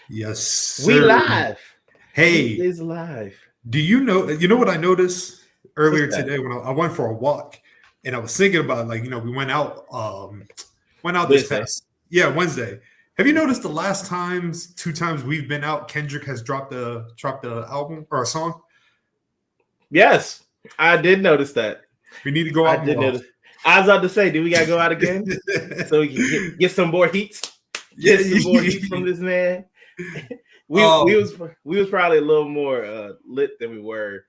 Yes, We sir. live. Hey, He is live. do you know? You know what I noticed earlier What's that? today when I went for a walk, and I was thinking about we went out this Wednesday. past Wednesday. Have you noticed the last two times we've been out, Kendrick has dropped the album or a song? Yes, I did notice that. We need to go out I did more. notice. I was about to say, do we gotta go out again so we can get some more heat? Get some more heat from this man. We was probably a little more lit than we were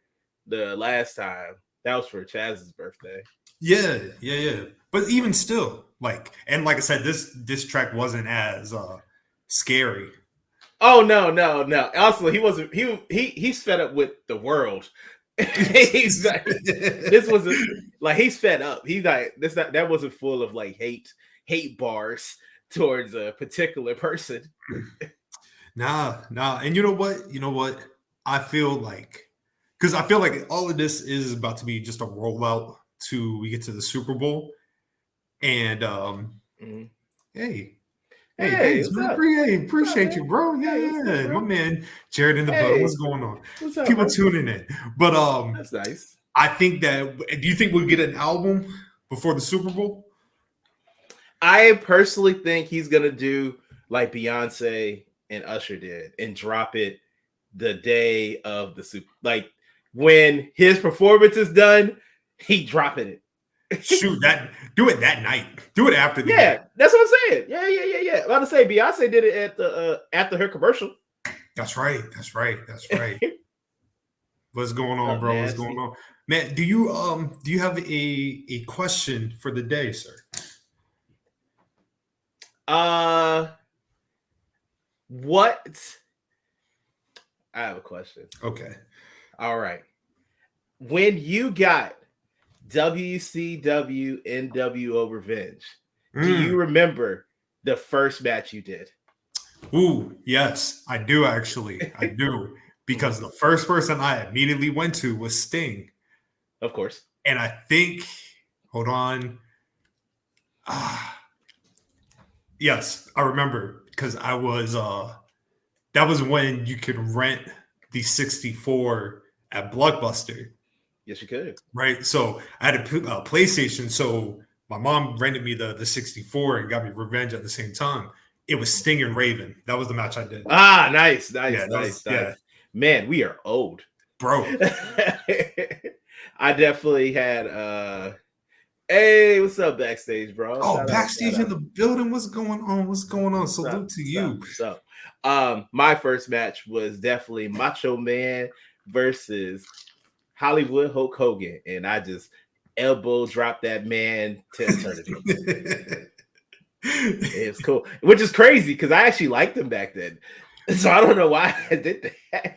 the last time. That was for Chaz's birthday. Yeah. But even still, like I said, this track wasn't as scary. Oh no. Also, he wasn't. He's fed up with the world. He's like, this wasn't like he's fed up. He's like this. That wasn't full of like hate bars towards a particular person. Nah. And you know what? I feel like all of this is about to be just a rollout to we get to the Super Bowl. And hey, thanks, man. Appreciate you, bro. Yeah. My man Jared in the boat. What's going on? What's up, People bro? tuning in. But that's nice. I think that do you think we'll get an album before the Super Bowl? I personally think he's gonna do like Beyonce and Usher did and drop it the day of the Super. Like when his performance is done, he dropping it. Shoot, do it that night. Do it after the game. That's what I'm saying. Yeah. I'm about to say Beyonce did it at the after her commercial. That's right. What's going on, bro? What's going on? Man, do you have a question for the day, sir? What? I have a question. Okay. All right. When you got WCW NWO Revenge, do you remember the first match you did? Ooh, yes, I do actually. I do. Because the first person I immediately went to was Sting. Of course. And I think, hold on. Yes, I remember because I was that was when you could rent the 64 at Blockbuster. Yes, you could. Right. So I had a PlayStation. So my mom rented me the 64 and got me Revenge at the same time. It was Sting and Raven. That was the match I did. Nice. Yeah. Man, we are old. Bro. I definitely had hey, what's up backstage, bro? Oh, backstage in the building. What's going on? Salute to you. So, my first match was definitely Macho Man versus Hollywood Hulk Hogan, and I just elbow dropped that man to eternity. It's cool, which is crazy because I actually liked him back then, so I don't know why I did that.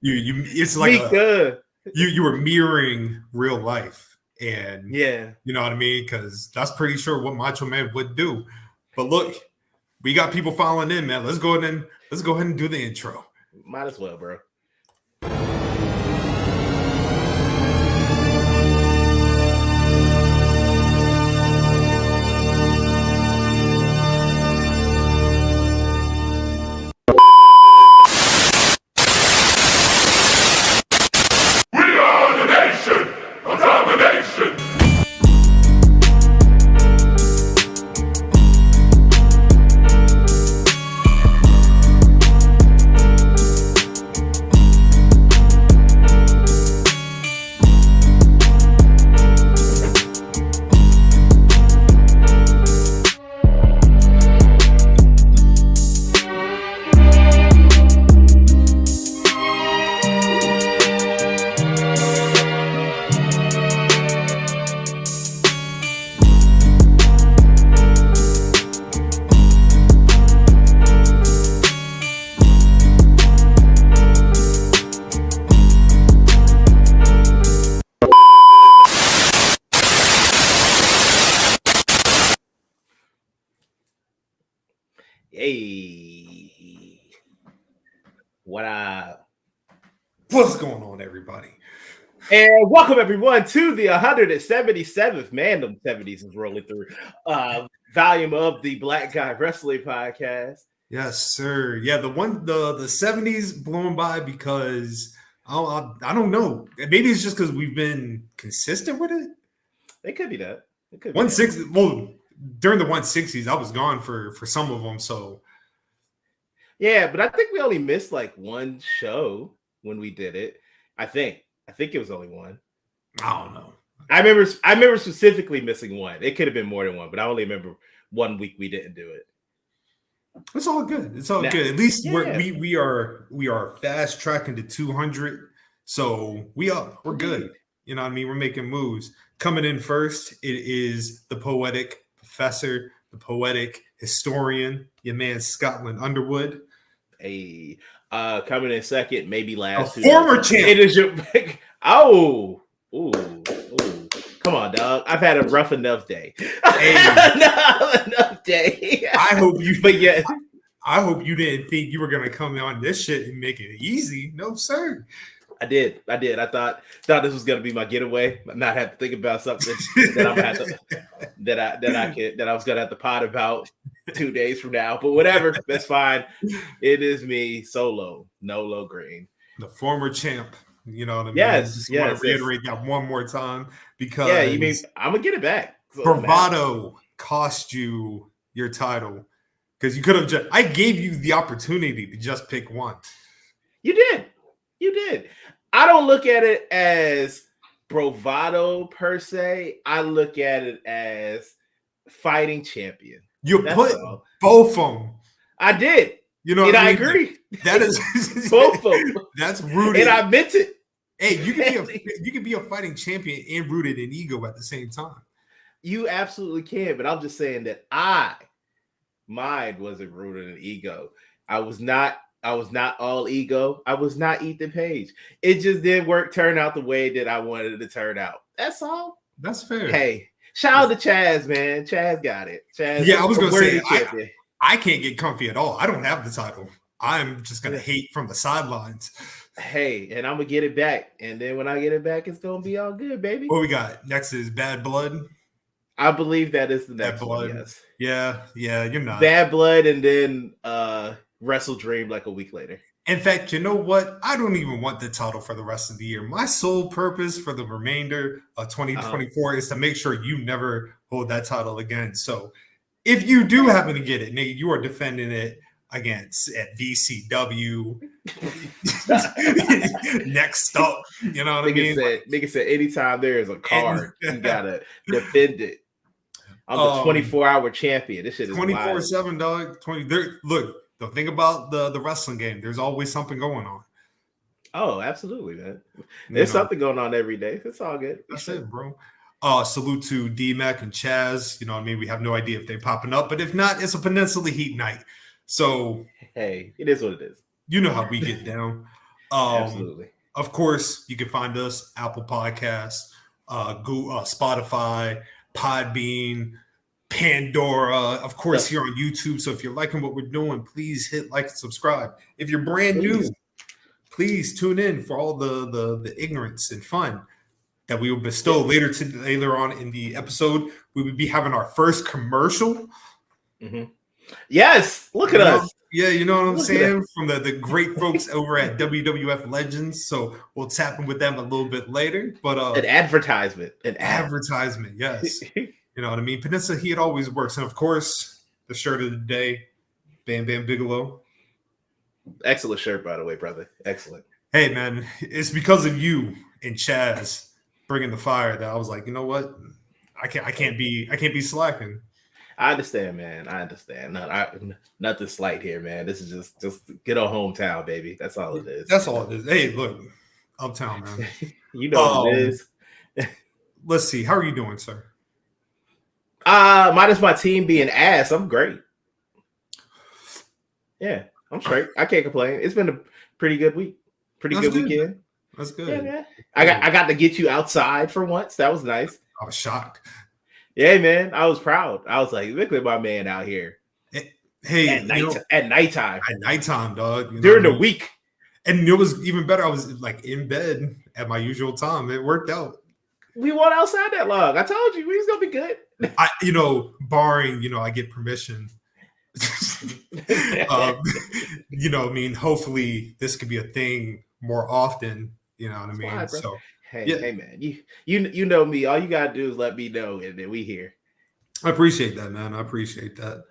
It's like you were mirroring real life. And yeah, you know what I mean? Because that's pretty sure what Macho Man would do. But look, we got people following in, man. Let's go ahead and do the intro. Might as well, bro. Hey, what's going on, everybody? And welcome everyone to the 177th, man, them 70s is rolling through, volume of the Black Guy Wrestling Podcast. Yes, sir. Yeah, the 70s blowing by because I don't know. Maybe it's just because we've been consistent with it. It could be that. It could be that. 160. Well, during the 160s, I was gone for some of them. So Yeah, but I think we only missed like one show when we did it. I think it was only one. I don't know. I remember specifically missing one. It could have been more than one, but I only remember 1 week we didn't do it. It's all good. It's all good. At least we are fast tracking to 200. So we're good. You know what I mean? We're making moves. Coming in first, it is the poetic professor, the poetic historian, your man Scotland Underwood. Coming in second, maybe last. A former champ. It is your ooh. Come on, dog. I've had a rough enough day. Enough day. I hope you didn't think you were gonna come on this shit and make it easy. No, sir. I did. I thought this was gonna be my getaway. Not have to think about something that I'm gonna have to that I was gonna have to pod about 2 days from now. But whatever, that's fine. It is me, solo, Nolo Green, the former champ. You know what I mean? Yes. Want to reiterate that one more time because you mean I'm gonna get it back. Bravado cost you your title because you could have I gave you the opportunity to just pick one. You did. I don't look at it as bravado per se. I look at it as fighting champion. That's put both of them. I did. You know, and I agree. That is both of them. That's rooted. And I meant it. Hey, you can be a fighting champion and rooted in ego at the same time. You absolutely can, but I'm just saying that mine wasn't rooted in ego. I was not all ego. I was not Ethan Page. It just didn't turn out the way that I wanted it to turn out. That's all. That's fair. Hey, shout out to Chaz, man. Chaz got it. Chaz, yeah, I was gonna say I can't get comfy at all. I don't have the title. I'm just gonna hate from the sidelines. Hey, and I'm gonna get it back. And then when I get it back, it's gonna be all good, baby. What we got next is Bad Blood. I believe that is the next one. Yes. Yeah, you're not. Bad Blood, and then Wrestle Dream like a week later. In fact, you know what? I don't even want the title for the rest of the year. My sole purpose for the remainder of 2024 is to make sure you never hold that title again. So if you do happen to get it, nigga, you are defending it against at VCW. Next up, you know what I mean? Nigga said anytime there is a card, you gotta defend it. I'm the 24-hour champion. This shit is 24/7, dog. Look, don't think about the wrestling game. There's always something going on. Oh, absolutely, man. There's something going on every day. It's all good. That's it, bro. Salute to DMac and Chaz. You know what I mean? We have no idea if they're popping up, but if not, it's a Peninsula Heat night. So hey, it is what it is. You know how we get down. Absolutely. Of course, you can find us Apple Podcasts, Google, Spotify, Podbean, Pandora, of course, here on YouTube. So if you're liking what we're doing, please hit like and subscribe. If you're brand new, please tune in for all the ignorance and fun that we will bestow later on in the episode. We will be having our first commercial. Mm-hmm. Yes, look at us. Yeah, you know what I'm saying? From the great folks over at WWF Legends. So we'll tap in with them a little bit later. But an advertisement. Advertisement, yes. You know what I mean? Peninsula Heat always works. And of course, the shirt of the day, Bam Bam Bigelow. Excellent shirt, by the way, brother. Excellent. Hey, man, it's because of you and Chaz bringing the fire that I was like, you know what? I can't be slacking. I understand, man. I understand. Nothing slight here, man. This is just get on hometown, baby. That's all it is. That's all it is. Hey, look, uptown, man. You know what it is. Let's see. How are you doing, sir? Minus my team being ass, I'm great. Yeah, I'm straight. I can't complain. It's been a pretty good week. Pretty good weekend. That's good. Yeah. I got to get you outside for once. That was nice. I was shocked. Yeah, man. I was proud. I was like, look at my man out here. Hey, at nighttime. At nighttime, dog. During the week. And it was even better. I was like in bed at my usual time. It worked out. We weren't outside that long. I told you we was gonna be good. Barring, I get permission. You know, I mean, hopefully this could be a thing more often. You know what I mean? Fine, bro. So, Hey, man, you know me. All you gotta do is let me know, and then we here. I appreciate that, man. I appreciate that.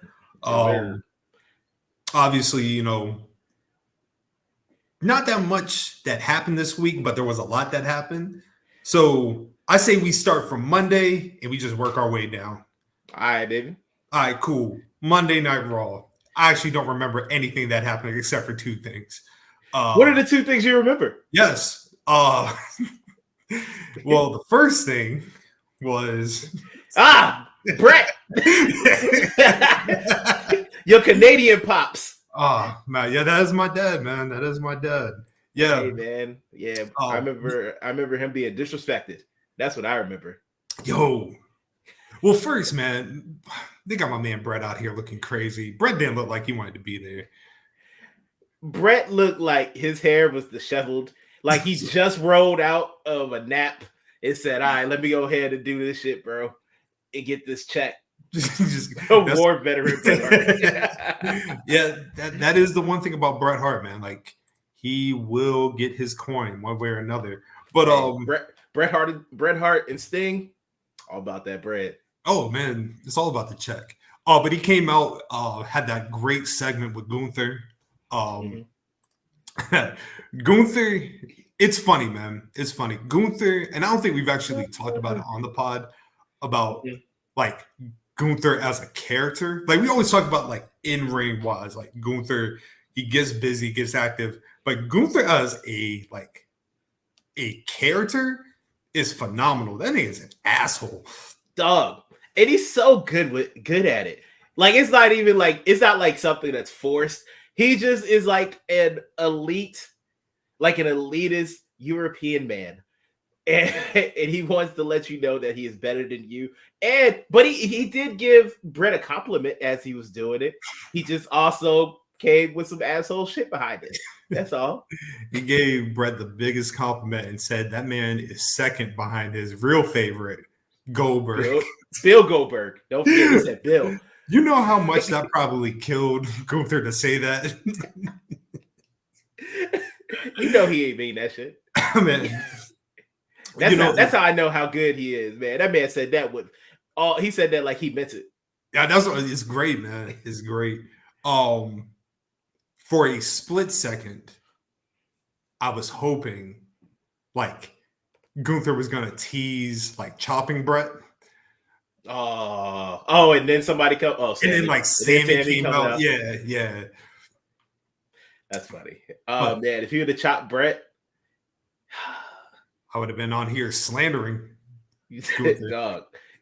Obviously, you know, not that much that happened this week, but there was a lot that happened. So I say we start from Monday and we just work our way down. All right, baby. All right, cool. Monday Night Raw. I actually don't remember anything that happened except for two things. What are the two things you remember? Yes. Well, the first thing was Brett. Your Canadian pops. Oh man, yeah, that is my dad, man. That is my dad. Yeah, hey, man. Yeah, I remember him being disrespected. That's what I remember. Yo, well, first, man, they got my man Brett out here looking crazy. Brett didn't look like he wanted to be there. Brett looked like his hair was disheveled, like he just rolled out of a nap and said, "All right, let me go ahead and do this shit, bro, and get this check." War veteran Bret Hart. Yeah, that is the one thing about Bret Hart, man. Like he will get his coin one way or another. But Bret Hart and Sting, all about that bread. Oh man, it's all about the check. Oh, but he came out, had that great segment with Gunther. Gunther, it's funny, man. It's funny. Gunther, and I don't think we've actually talked about it on the pod about like Gunther as a character. Like we always talk about like in-ring wise, like Gunther, he gets busy, gets active, but Gunther as a character is phenomenal. That nigga is an asshole. Dog. And he's so good at it. Like it's not even like it's not like something that's forced. He just is like an elitist European man. And he wants to let you know that he is better than you. But he did give Brett a compliment as he was doing it. He just also came with some asshole shit behind it. That's all. He gave Brett the biggest compliment and said that man is second behind his real favorite, Goldberg. Bill Goldberg. Don't forget he said Bill. You know how much that probably killed Gunther to say that? You know he ain't mean that shit. Man. That's how I know how good he is, man. That man said that with all he said that like he meant it. Yeah, it's great, man. It's great. For a split second, I was hoping like Gunther was gonna tease like chopping Brett. And then somebody come. And then like Sammy came out. Yeah. That's funny. Man, if you would have chopped Brett, I would have been on here slandering.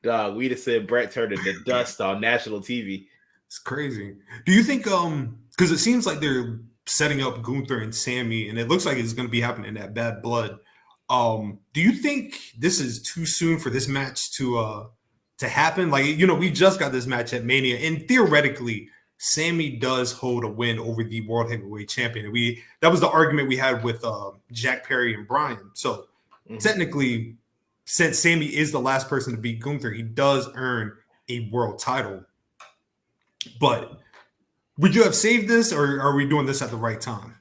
Dog, we'd have said Brett turned into dust on national TV. It's crazy. Do you think because it seems like they're setting up Gunther and Sammy, and it looks like it's going to be happening at Bad Blood. Do you think this is too soon for this match to happen? Like, you know, we just got this match at Mania, and theoretically, Sammy does hold a win over the World Heavyweight Champion. That was the argument we had with Jack Perry and Bryan. So technically, since Sammy is the last person to beat Gunther, he does earn a world title. But would you have saved this, or are we doing this at the right time?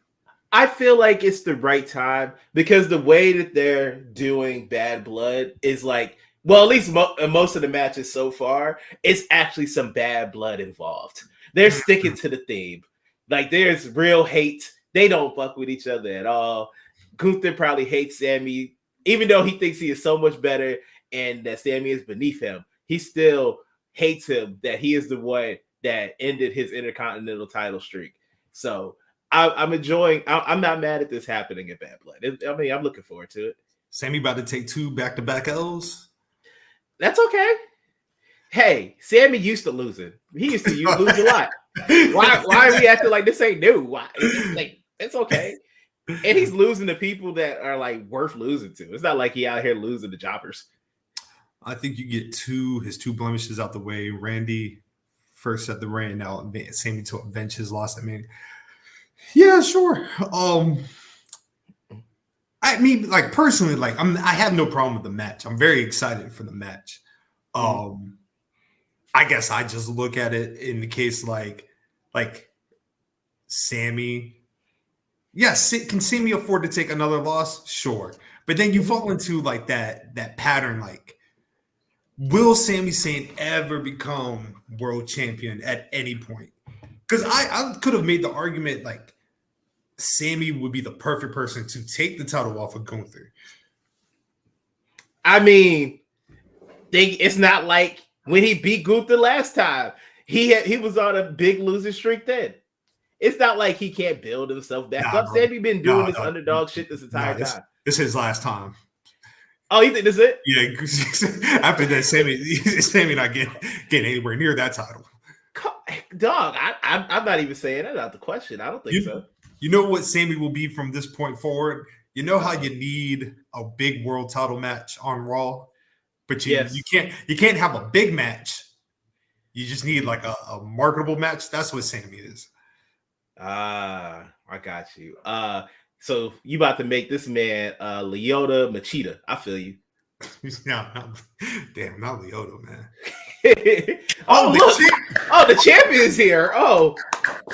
I feel like it's the right time because the way that they're doing Bad Blood is like, well, at least most of the matches so far, it's actually some bad blood involved. They're sticking to the theme. Like there's real hate. They don't fuck with each other at all. Gunther probably hates Sammy, even though he thinks he is so much better and that Sammy is beneath him. He still hates him that he is the one that ended his Intercontinental title streak. So I'm enjoying. I'm not mad at this happening at Bad Blood. I mean, I'm looking forward to it. Sammy about to take 2 back-to-back L's. That's okay. Hey, Sammy used to losing. He used to lose a lot. Why are we acting like this ain't new? Why? It's okay. And he's losing to people that are like worth losing to. It's not like he out here losing to jobbers. I think you get his 2 blemishes out the way. Randy first at the reign, now Sammy to avenge his loss. I mean, yeah, sure. I mean, like personally, like I have no problem with the match. I'm very excited for the match. I guess I just look at it in the case like like Sammy. Yes, can Sammy afford to take another loss? Sure. But then you fall into like that pattern, like, will Sami Zayn ever become world champion at any point? Because I could have made the argument like Sammy would be the perfect person to take the title off of Gunther. I mean, it's not like when he beat Gunther last time. He was on a big losing streak then. It's not like he can't build himself back up. Sammy been doing this underdog shit this entire time. This is his last time. Oh, you think this is it? Yeah, after that, Sammy not getting anywhere near that title. Dog, I'm not even saying that out the question. I don't think so. You know what Sammy will be from this point forward? You know how you need a big world title match on Raw, but you can't have a big match. You just need like a marketable match. That's what Sammy is. I got you. So you about to make this man Leota Machida. I feel you. Not Leota, man. The champion's here. Oh,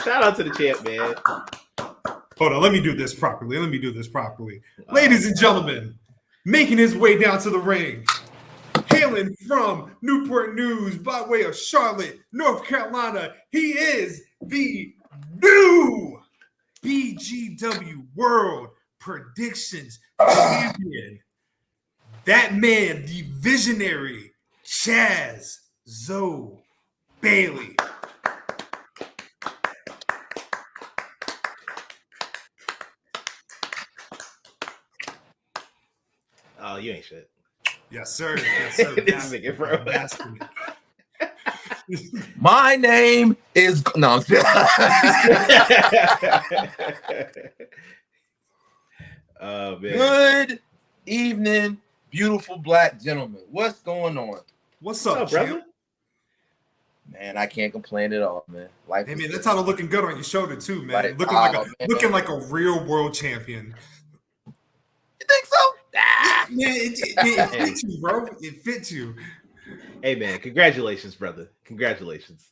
shout out to the champ, man. Hold on, let me do this properly. Ladies and gentlemen, making his way down to the ring, hailing from Newport News by way of Charlotte, North Carolina, he is the new BGW World Predictions Champion. That man, the visionary Chaz Bailey. Oh, you ain't shit. Yes, sir. My name is no. Oh, man. Good evening, beautiful black gentlemen. What's going on? What's up, brother? Man, I can't complain at all, man. Hey, man, that's how they're looking good on your shoulder too, man. Like, looking like a real world champion. You think so? Man, it fits you, bro. It fits you. Hey, man, congratulations, brother. Congratulations.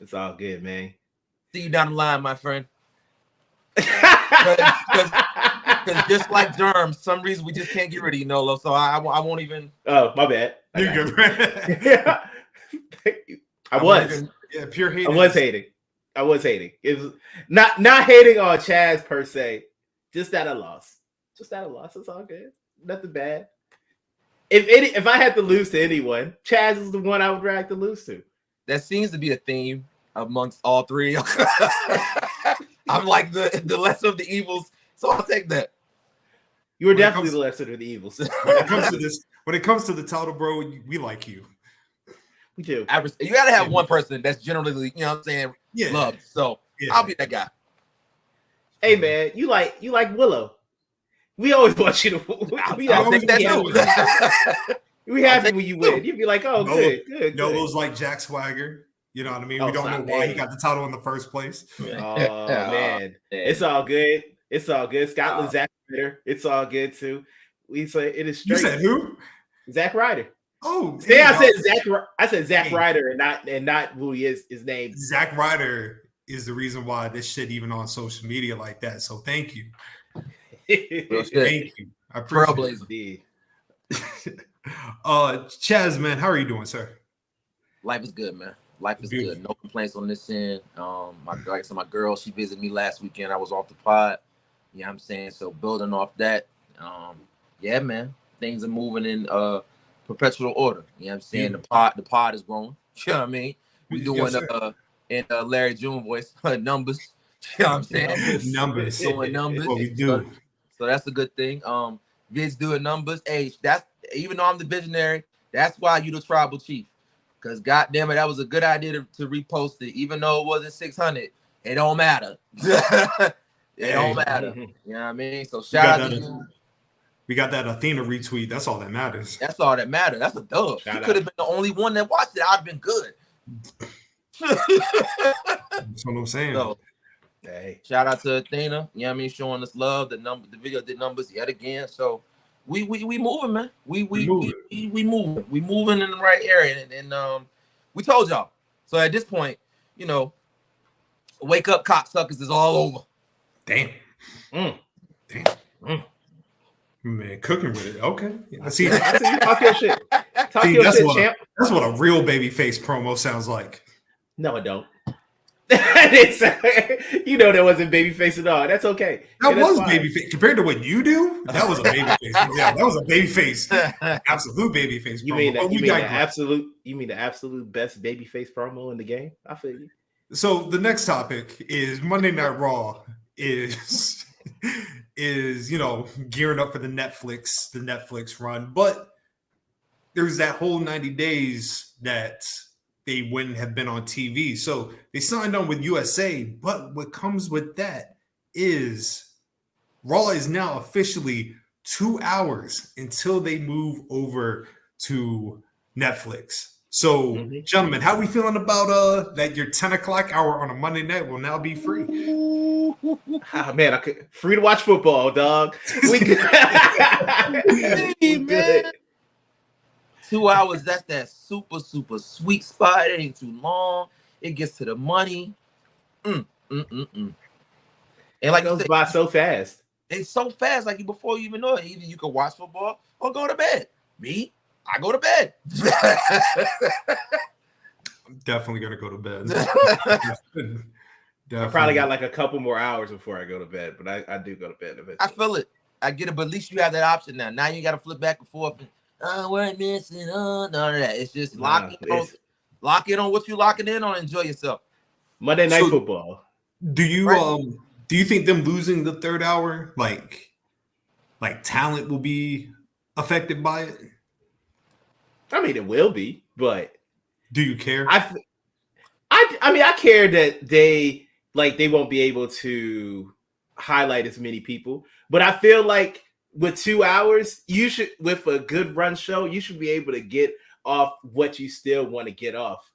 It's all good, man. See you down the line, my friend. Because just like germs, some reason we just can't get rid of you, Nolo. So I won't even. Oh, my bad. You're good, man. Yeah. I was hating. I was hating. It was not hating on Chaz per se. Just that I lost. It's all good. Nothing bad. If I had to lose to anyone, Chaz is the one I would like to lose to. That seems to be a theme amongst all three. I'm like the lesser of the evils, so I'll take that. You were definitely the lesser of the evils. When it comes to the title, bro, we like you. We do. You gotta have one person that's generally, you know what I'm saying, loved. So I'll be that guy. Hey, man, you like Willow. We always want you to. We happy when you win. You'd be like, oh, good. Nolo's like Jack Swagger. You know what I mean? We don't know why he got the title in the first place. Oh, man. It's all good. Scotland, Zack Ryder. It's all good, too. We say it is straight. You said who? Zack Ryder. Oh, yeah. I said Zack Ryder and not who he is. His name. Zack Ryder is the reason why this shit even on social media like that. So thank you. Thank you. I appreciate it. Chaz, man, how are you doing, sir? Life is good, man. Life is good. No complaints on this end. My girl, she visited me last weekend. I was off the pod. You know what I'm saying? So building off that, yeah, man. Things are moving in perpetual order. You know what I'm saying? The pod is growing. You know what I mean? We're doing in Larry June voice, numbers. You know what I'm saying? Numbers. Doing numbers. What we do. So that's a good thing. Vids doing numbers. Hey, that's even though I'm the visionary, that's why you the tribal chief. Because goddamn it, that was a good idea to repost it, even though it wasn't 600. It don't matter. It don't matter. You know what I mean? So shout out to you. We got that Athena retweet. That's all that matters. That's all that matters. That's a dub. You could have been the only one that watched it. I'd have been good. That's what I'm saying. So, hey, shout out to Athena. You know what I mean? Showing us love. The video did numbers yet again. So we moving, man. We moving. We moving in the right area. And we told y'all. So at this point, you know, Wake up, cocksuckers is all over. Damn. Mm. Damn. Man, cooking with it. Okay. I see you talk your shit. Talk your shit, champ. That's what a real babyface promo sounds like. No, it don't. You know, that wasn't babyface at all. That's okay. That was babyface compared to what you do. That was a babyface. Yeah, that was a babyface. Absolute babyface. You mean the absolute best babyface promo in the game? I feel you. So the next topic is Monday Night Raw is gearing up for the Netflix run, but there's that whole 90 days that they wouldn't have been on TV. So they signed on with USA, but what comes with that is Raw is now officially 2 hours until they move over to Netflix. So, gentlemen, how are we feeling about that your 10 o'clock hour on a Monday night will now be free? Oh, man, free to watch football, dog. We good. Hey, man. 2 hours, that's that super, super sweet spot. It ain't too long. It gets to the money. And like it goes by so fast. It's so fast, like before you even know it. Either you can watch football or go to bed. Me, I go to bed. I'm definitely gonna go to bed. I probably got like a couple more hours before I go to bed, but I do go to bed eventually. I feel it. I get it, but at least you have that option now. Now you got to flip back and forth. We're missing none of that. It's just lock in on what you're locking in on. Enjoy yourself. Monday Night Football. Do you think them losing the third hour, like talent will be affected by it? I mean, it will be, but do you care? I mean, I care that they won't be able to highlight as many people, but I feel like with 2 hours, with a good run show, you should be able to get off what you still want to get off.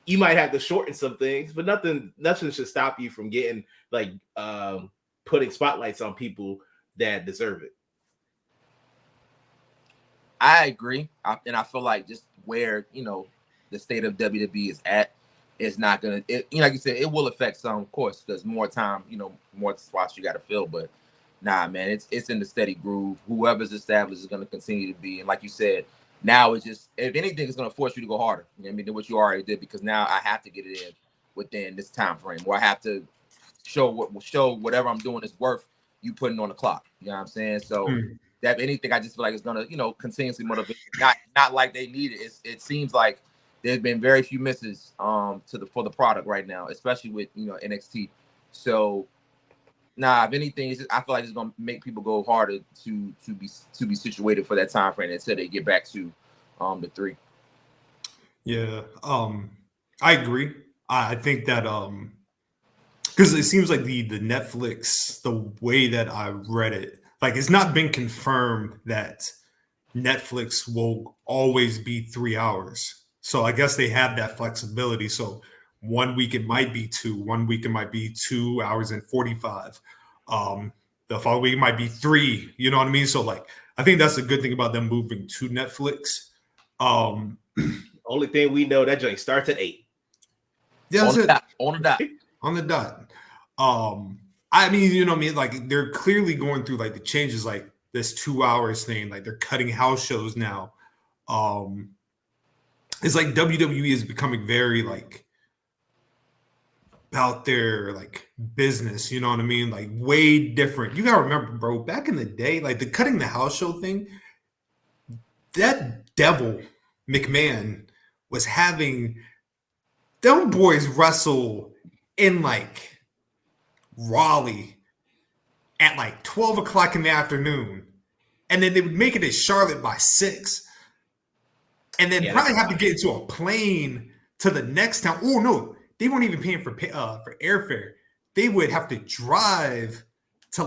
You might have to shorten some things, but nothing should stop you from getting putting spotlights on people that deserve it. I agree, and I feel like just where the state of WWE is at, it's not gonna. Like you said, it will affect some, of course, because more time, more spots you got to fill, but. Nah, man, it's in the steady groove. Whoever's established is going to continue to be. And like you said, now it's just, if anything, it's going to force you to go harder. You know what I mean? Than what you already did, because now I have to get it in within this time frame, or I have to show whatever I'm doing is worth you putting on the clock. You know what I'm saying? So that anything, I just feel like it's going to, continuously motivate. Not like they need it. It seems like there's been very few misses for the product right now, especially with NXT. So. Nah, if anything, I feel like it's gonna make people go harder to be situated for that time frame until they get back to the 3. Yeah, I agree. I think that because it seems like the Netflix, the way that I read it, like it's not been confirmed that Netflix will always be 3 hours. So I guess they have that flexibility. So 1 week it might be 2, 1 week it might be 2 hours and 45. The following week it might be 3. You know what I mean? So I think that's a good thing about them moving to Netflix. Only thing we know, that joint starts at 8. Yeah, that's it. On the dot. On the dot. I mean, you know what I mean? Like they're clearly going through the changes, like this 2 hours thing. Like they're cutting house shows now. It's like WWE is becoming very about their business, you know what I mean? Like way different. You gotta remember, bro, back in the day, the cutting the house show thing, that devil McMahon was having them boys wrestle in Raleigh at 12 o'clock in the afternoon, and then they would make it to Charlotte by 6, and then probably have to get into a plane to the next town. Oh no, they weren't even paying for airfare. They would have to drive to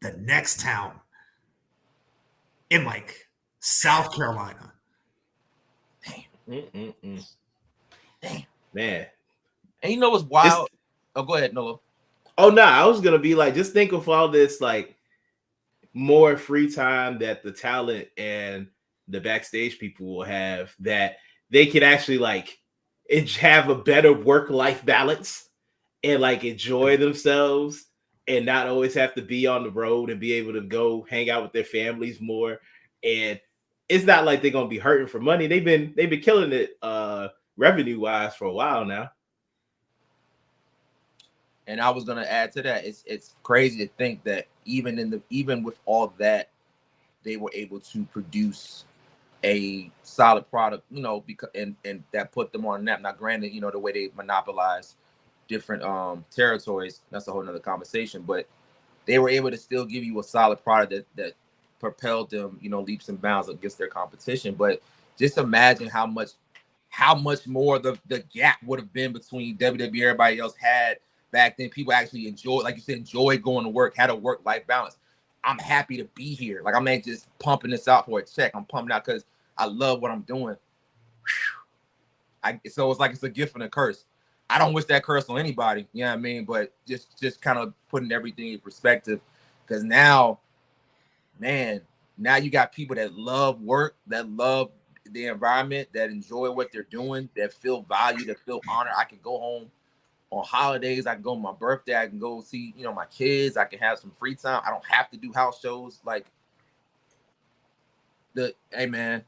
the next town in South Carolina. Damn. Damn. Man. And you know what's wild? Go ahead, Nolo. Oh no, I was gonna be just think of all this more free time that the talent and the backstage people will have, that they can actually have a better work-life balance and like enjoy themselves and not always have to be on the road and be able to go hang out with their families more. And it's not like they're gonna be hurting for money. They've been killing it revenue wise for a while now. And I was gonna add to that, it's crazy to think that even with all that, they were able to produce a solid product, you know, because and that put them on the map. Now, granted, you know, the way they monopolize different territories, that's a whole nother conversation, but they were able to still give you a solid product that propelled them, you know, leaps and bounds against their competition. But just imagine how much more the gap would have been between WWE and everybody else had back then. People actually enjoyed, like you said, enjoyed going to work, had a work-life balance. I'm happy to be here. Like, I'm not just pumping this out for a check. I'm pumping out because I love what I'm doing. So it's like it's a gift and a curse. I don't wish that curse on anybody, you know what I mean? But just kind of putting everything in perspective, because now, man, now you got people that love work, that love the environment, that enjoy what they're doing, that feel valued, that feel honored. I can go home on holidays. I can go on my birthday. I can go see, you know, my kids. I can have some free time. I don't have to do house shows. Like, hey man,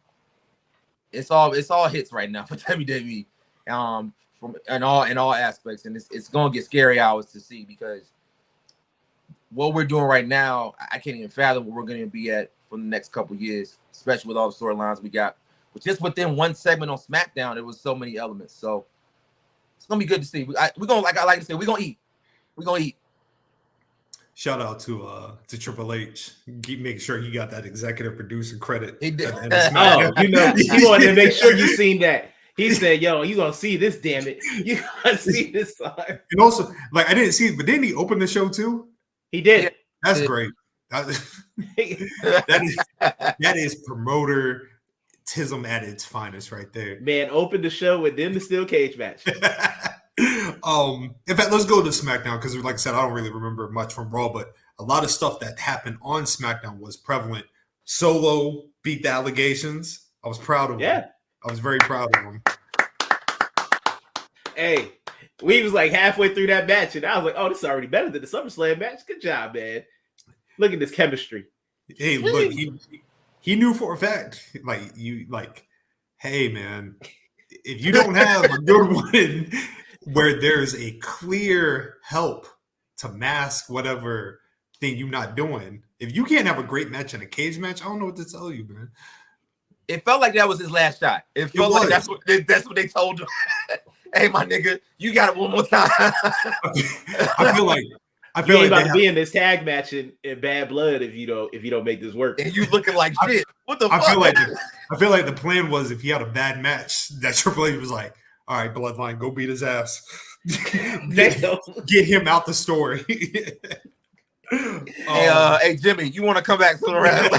it's all hits right now for WWE, from in all aspects, and it's gonna get scary hours to see, because what we're doing right now, I can't even fathom what we're gonna be at for the next couple of years, especially with all the storylines we got. But just within one segment on SmackDown, there was so many elements. So it's gonna be good to see. We're gonna, like I like to say, we're gonna eat. We're gonna eat. Shout out to Triple H. Keep making sure he got that executive producer credit. He did. Oh, you know, he wanted to make sure you seen that. He said, "Yo, you gonna see this? Damn it, you gonna see this time." And also, like, I didn't see it, but didn't he open the show too? He did. That's great. That is promoter-tism at its finest, right there. Man, opened the show with them the steel cage match. In fact, let's go to SmackDown, because, like I said, I don't really remember much from Raw, but a lot of stuff that happened on SmackDown was prevalent. Solo beat the allegations. I was proud of him. I was very proud of him. Hey, we was like halfway through that match, and I was like, "Oh, this is already better than the SummerSlam match. Good job, man. Look at this chemistry." Hey, look, he knew for a fact, hey, man, if you don't have a good one where there's a clear help to mask whatever thing you're not doing, if you can't have a great match in a cage match, I don't know what to tell you, man. It felt like that was his last shot. It felt like that's what they told him. Hey, my nigga, you got it one more time. I feel like about to be in this tag match in Bad Blood if you don't make this work. And you looking like shit. What the fuck? I feel like the plan was, if he had a bad match, that Triple H was like, "All right, Bloodline, go beat his ass. Get him out the story." Hey, Jimmy, you want to come back to the rest?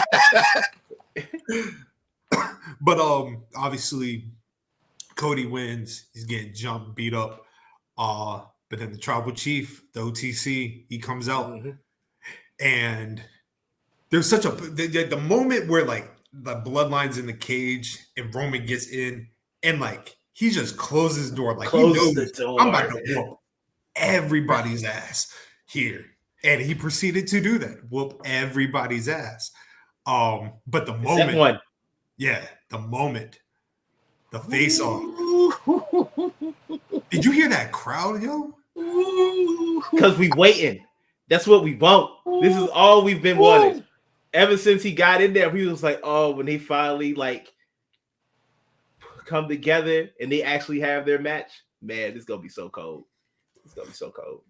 But obviously, Cody wins. He's getting jumped, beat up. But then the tribal chief, the OTC, he comes out, and there's such the moment where, like, the Bloodline's in the cage and Roman gets in, and like he just closes the door, like he knows the door. I'm about to whoop everybody's ass here, and he proceeded to do that, whoop everybody's ass. But the moment, the face off. Did you hear that crowd, yo? Because we waiting. That's what we want. This is all we've been wanting. Ever since he got in there, we was like, oh, when they finally like come together and they actually have their match, man, this is gonna be so cold. It's gonna be so cold.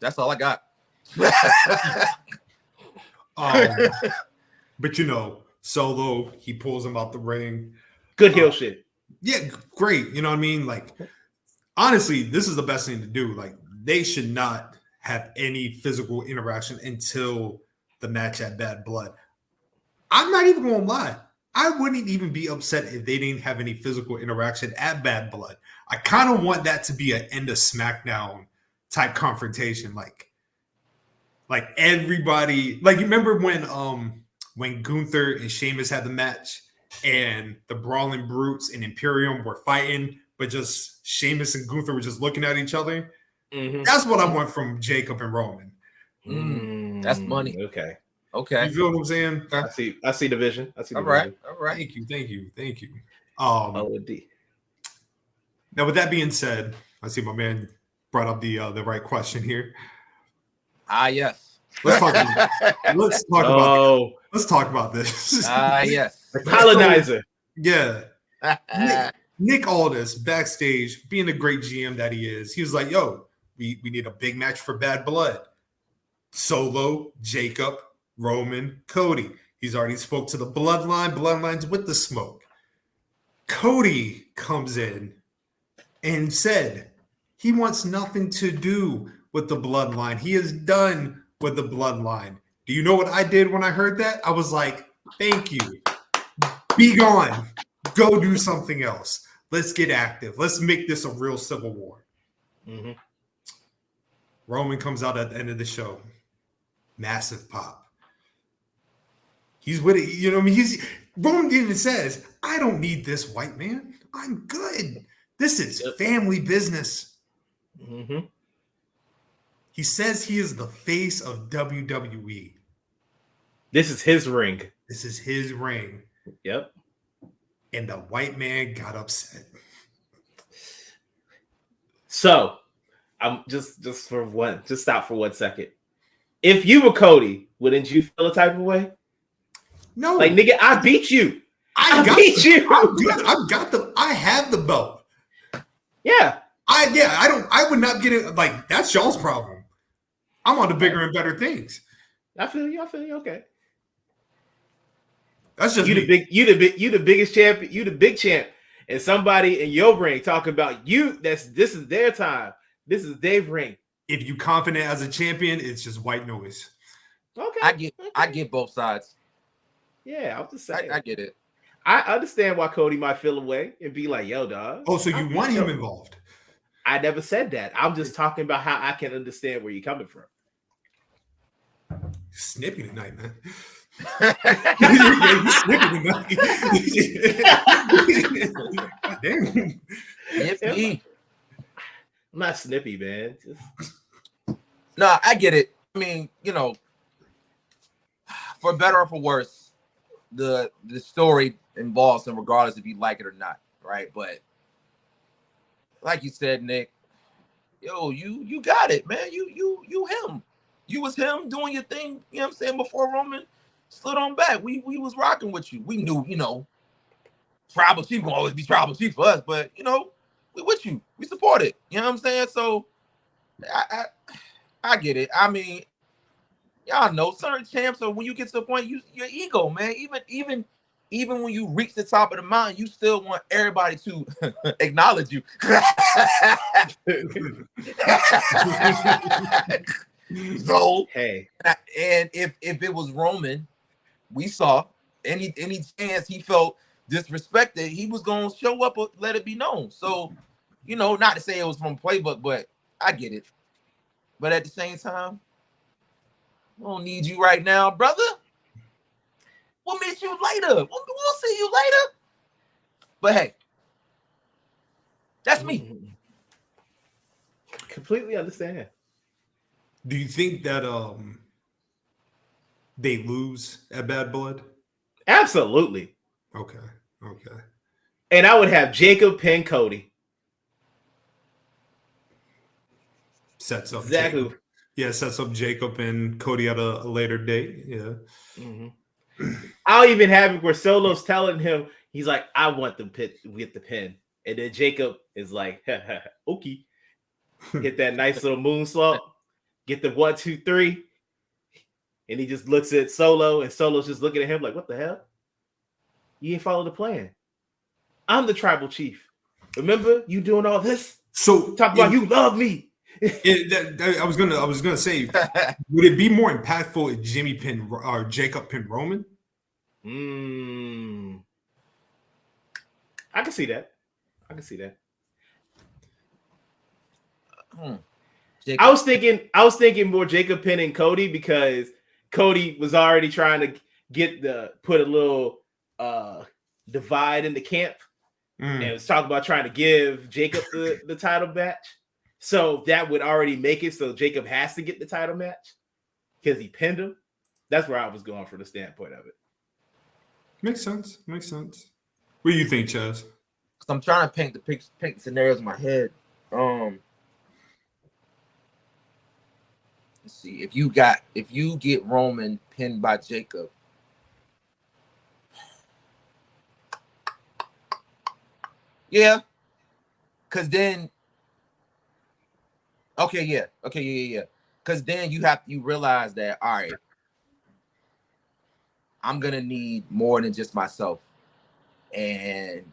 That's all I got. But you know, Solo, he pulls him out the ring. Good heel shit. Yeah, great. You know what I mean? Like, honestly, this is the best thing to do. Like, they should not have any physical interaction until the match at Bad Blood. I'm not even gonna lie. I wouldn't even be upset if they didn't have any physical interaction at Bad Blood. I kind of want that to be an end of SmackDown type confrontation. Like everybody, like, you remember when Gunther and Sheamus had the match and the Brawling Brutes and Imperium were fighting, but just Sheamus and Gunther were just looking at each other. Mm-hmm. That's what I want from Jacob and Roman. That's money. Okay. Okay. You feel what I'm saying? I see the vision. I see the All right. vision. All right. Thank you. OD. Now, with that being said, I see my man brought up the right question here. Yes. Let's talk about this. Yes. The colonizer. Yeah. Nick Aldis backstage, being the great GM that he is, he was like, yo, we need a big match for Bad Blood. Solo, Jacob, Roman, Cody. He's already spoke to the Bloodline. Bloodline's with the smoke. Cody comes in and said he wants nothing to do with the Bloodline. He is done with the Bloodline. Do you know what I did when I heard that? I was like, thank you. Be gone. Go do something else. Let's get active. Let's make this a real civil war. Mm-hmm. Roman comes out at the end of the show. Massive pop. He's with it. You know what I mean? Roman even says, I don't need this white man. I'm good. This is family business. Mm-hmm. He says he is the face of WWE. This is his ring. This is his ring. Yep. And the white man got upset. So, I'm just stop for 1 second. If you were Cody, wouldn't you feel a type of way? No. Like, nigga, I beat you. I have the belt. Yeah. I would not get it. Like, that's y'all's problem. I'm on the bigger and better things. I feel you. Okay. That's just you the biggest champion. You the big champ, and somebody in your ring talking about you. This is their time. This is their ring. If you confident as a champion, it's just white noise. Okay. I get both sides. Yeah, I'm just saying. I get it. I understand why Cody might feel away and be like, "Yo, dog." Oh, so you want him involved? I never said that. I'm just talking about how I can understand where you're coming from. Snippy tonight, man. Snippy tonight. Damn. Snippy. I'm not snippy, man. No, I get it. I mean, for better or for worse, the story involves him regardless if you like it or not, right? But like you said, Nick, you got it, man. You him. You was him doing your thing, you know what I'm saying, before Roman slid on back. We was rocking with you. We knew, Tribal Chief will always be Tribal Chief for us, but we with you. We support it. You know what I'm saying? So I get it. I mean, y'all know certain champs, so when you get to the point, your ego, man, even when you reach the top of the mountain, you still want everybody to acknowledge you. So hey, and if it was Roman, we saw any chance he felt disrespected, he was gonna show up or let it be known. So, not to say it was from playbook, but I get it. But at the same time, we don't need you right now, brother. We'll meet you later. We'll see you later. But hey, that's me. Completely understand. Do you think that they lose at Bad Blood? Absolutely. Okay. And I would have Jacob pin Cody. Sets up exactly. Jacob. Yeah, sets up Jacob and Cody at a later date. Yeah. Mm-hmm. I'll even have it where Solo's telling him, he's like, I want the pin, get the pin. And then Jacob is like, okay. Hit that nice little moonsault. Get the 1, 2, 3. And he just looks at Solo, and Solo's just looking at him like, what the hell? You ain't follow the plan. I'm the tribal chief. Remember you doing all this? So talk about you love me. I was gonna say, would it be more impactful if Jimmy pinned or Jacob pinned Roman? I can see that. I was thinking more Jacob pinning Cody because Cody was already trying to put a little divide in the camp and was talking about trying to give Jacob the title match. So that would already make it so Jacob has to get the title match because he pinned him. That's where I was going from the standpoint of it. Makes sense. What do you think, Chaz? I'm trying to paint the scenarios in my head. Let's see. If you get Roman pinned by Jacob, yeah, because then, yeah. Because then you realize that, all right, I'm gonna need more than just myself, and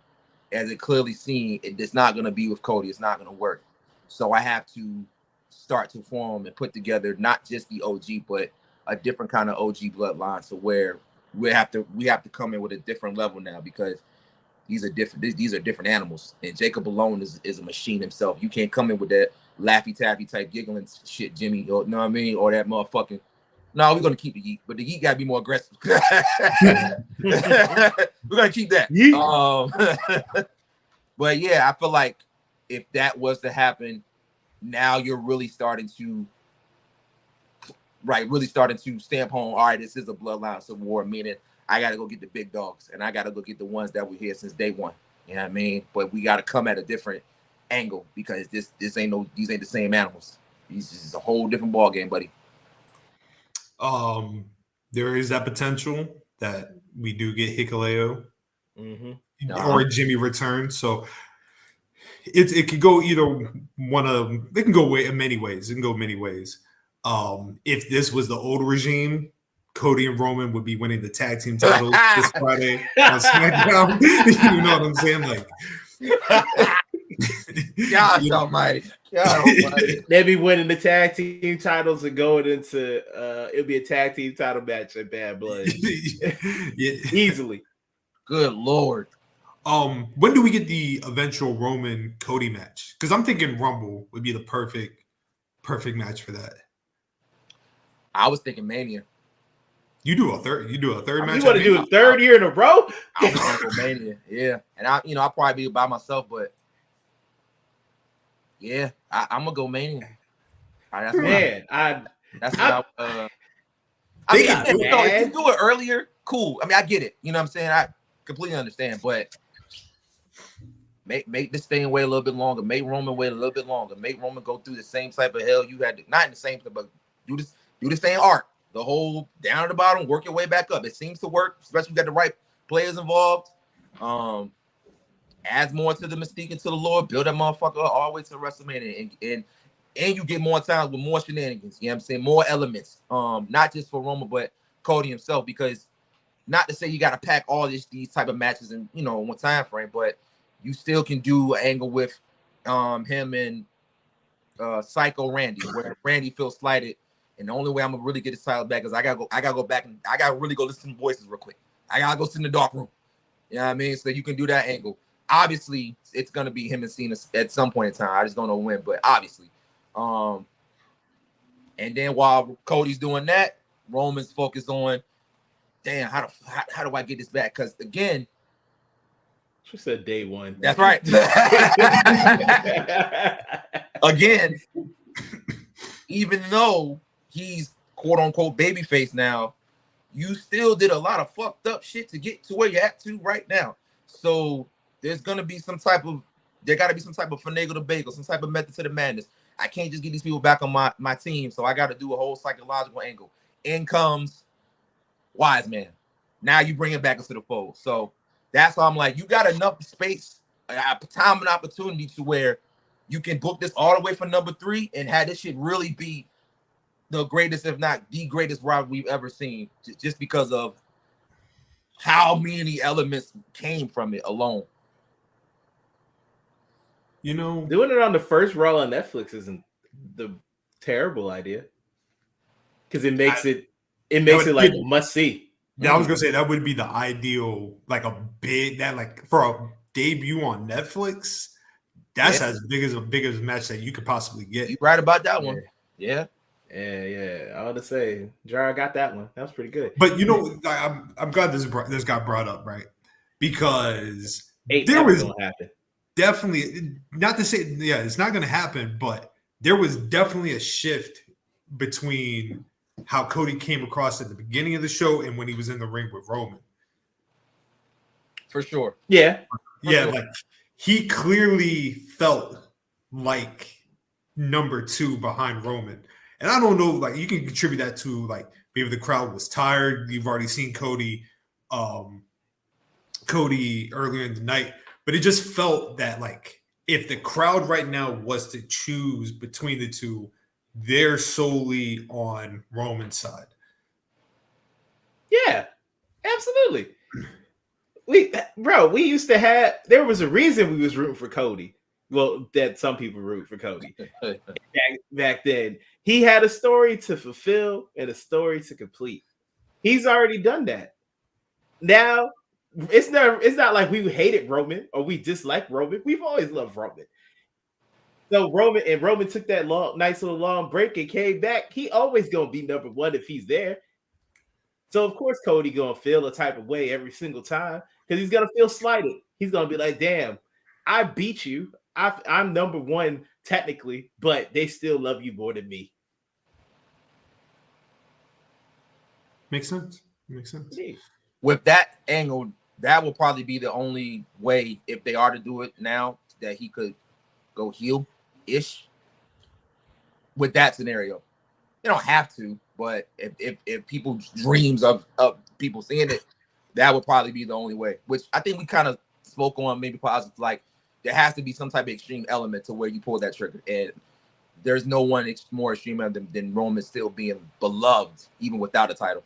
as it clearly seen, it's not gonna be with Cody. It's not gonna work. So I have to start to form and put together not just the OG, but a different kind of OG bloodline. So where we have to come in with a different level now, because these are different animals. And Jacob alone is a machine himself. You can't come in with that Laffy Taffy type giggling shit, Jimmy, or know what I mean, or that motherfucking. No, we're gonna keep the Yeet, but the Yeet gotta be more aggressive. We're gonna keep that. But yeah, I feel like if that was to happen, now you're really starting to stamp home. All right, this is a Bloodline Civil War, meaning I got to go get the big dogs, and I got to go get the ones that were here since day one. You know what I mean? But we got to come at a different angle, because these ain't the same animals. This is a whole different ball game, buddy. There is that potential that we do get Hikuleo Mm-hmm. or Jimmy return. So it could go either one of them. It can go in many ways. If this was the old regime, Cody and Roman would be winning the tag team titles this Friday on SmackDown. You know what I'm saying? Like, God almighty. They'd be winning the tag team titles and going into it'll be a tag team title match at Bad Blood. Easily. Good Lord. When do we get the eventual Roman Cody match? Because I'm thinking Rumble would be the perfect match for that. I was thinking Mania. You do a third match. You want to do a third year in a row? I was going to Mania, yeah. And I'll probably be by myself, but yeah, I'm gonna go Mania. Right, if you do it earlier, cool. I mean, I get it. You know what I'm saying? I completely understand, but make this thing wait a little bit longer. Make Roman wait a little bit longer. Make Roman go through the same type of hell you had to, not in the same thing, but do the same arc. The whole down at the bottom, work your way back up. It seems to work, especially if you got the right players involved. Adds more to the mystique and to the lore. Build that motherfucker up all the way to WrestleMania, and you get more times with more shenanigans. You know what I'm saying? More elements. Not just for Roman, but Cody himself. Because not to say you got to pack all these type of matches in one time frame, but you still can do an angle with him and Psycho Randy, where Randy feels slighted. And the only way I'm gonna really get his title back is I gotta go back and I gotta really go listen to voices real quick. I gotta go sit in the dark room. You know what I mean? So you can do that angle. Obviously, it's gonna be him and Cena at some point in time. I just don't know when, but obviously. And then while Cody's doing that, Roman's focused on, damn, how do I get this back? Because again, she said day one. That's right. Again, even though he's quote unquote babyface now, you still did a lot of fucked up shit to get to where you're at to right now. So there's gonna be some type of finagle to bagel, some type of method to the madness. I can't just get these people back on my team, so I got to do a whole psychological angle. In comes Wise Man. Now you bring it back into the fold. So that's why I'm like, you got enough space, time and opportunity to where you can book this all the way for number 3 and have this shit really be the greatest, if not the greatest rivalry we've ever seen, just because of how many elements came from it alone. Doing it on the first Raw on Netflix isn't the terrible idea, because it makes it like must see. Yeah, I was gonna say that would be the ideal, like for a debut on Netflix. That's as big as a match that you could possibly get. You right about that one. Yeah. I want to say Jar got that one. That was pretty good. But I'm glad this got brought up, right? because Ain't there never was gonna happen. definitely, not to say, it's not going to happen, but there was definitely a shift between how Cody came across at the beginning of the show and when he was in the ring with Roman. For sure. Yeah. Yeah, like he clearly felt like number 2 behind Roman. And I don't know, like you can contribute that to like maybe the crowd was tired. You've already seen Cody earlier in the night, but it just felt that like if the crowd right now was to choose between the two, they're solely on Roman's side. Yeah, absolutely. We used to have, there was a reason we was rooting for Cody. Well, that some people root for Cody. back then. He had a story to fulfill and a story to complete. He's already done that. Now, it's not like we hated Roman or we disliked Roman. We've always loved Roman. So Roman took that nice little long break and came back. He always gonna be number 1 if he's there. So of course Cody gonna feel a type of way every single time because he's gonna feel slighted. He's gonna be like, "Damn, I beat you. I'm number 1 technically, but they still love you more than me." Makes sense. With that angle, that will probably be the only way if they are to do it now that he could go heel-ish with that scenario. They don't have to, but if people's dreams of people seeing it, that would probably be the only way. Which I think we kind of spoke on, maybe positive. Like there has to be some type of extreme element to where you pull that trigger, and there's no one more extreme than Roman still being beloved even without a title.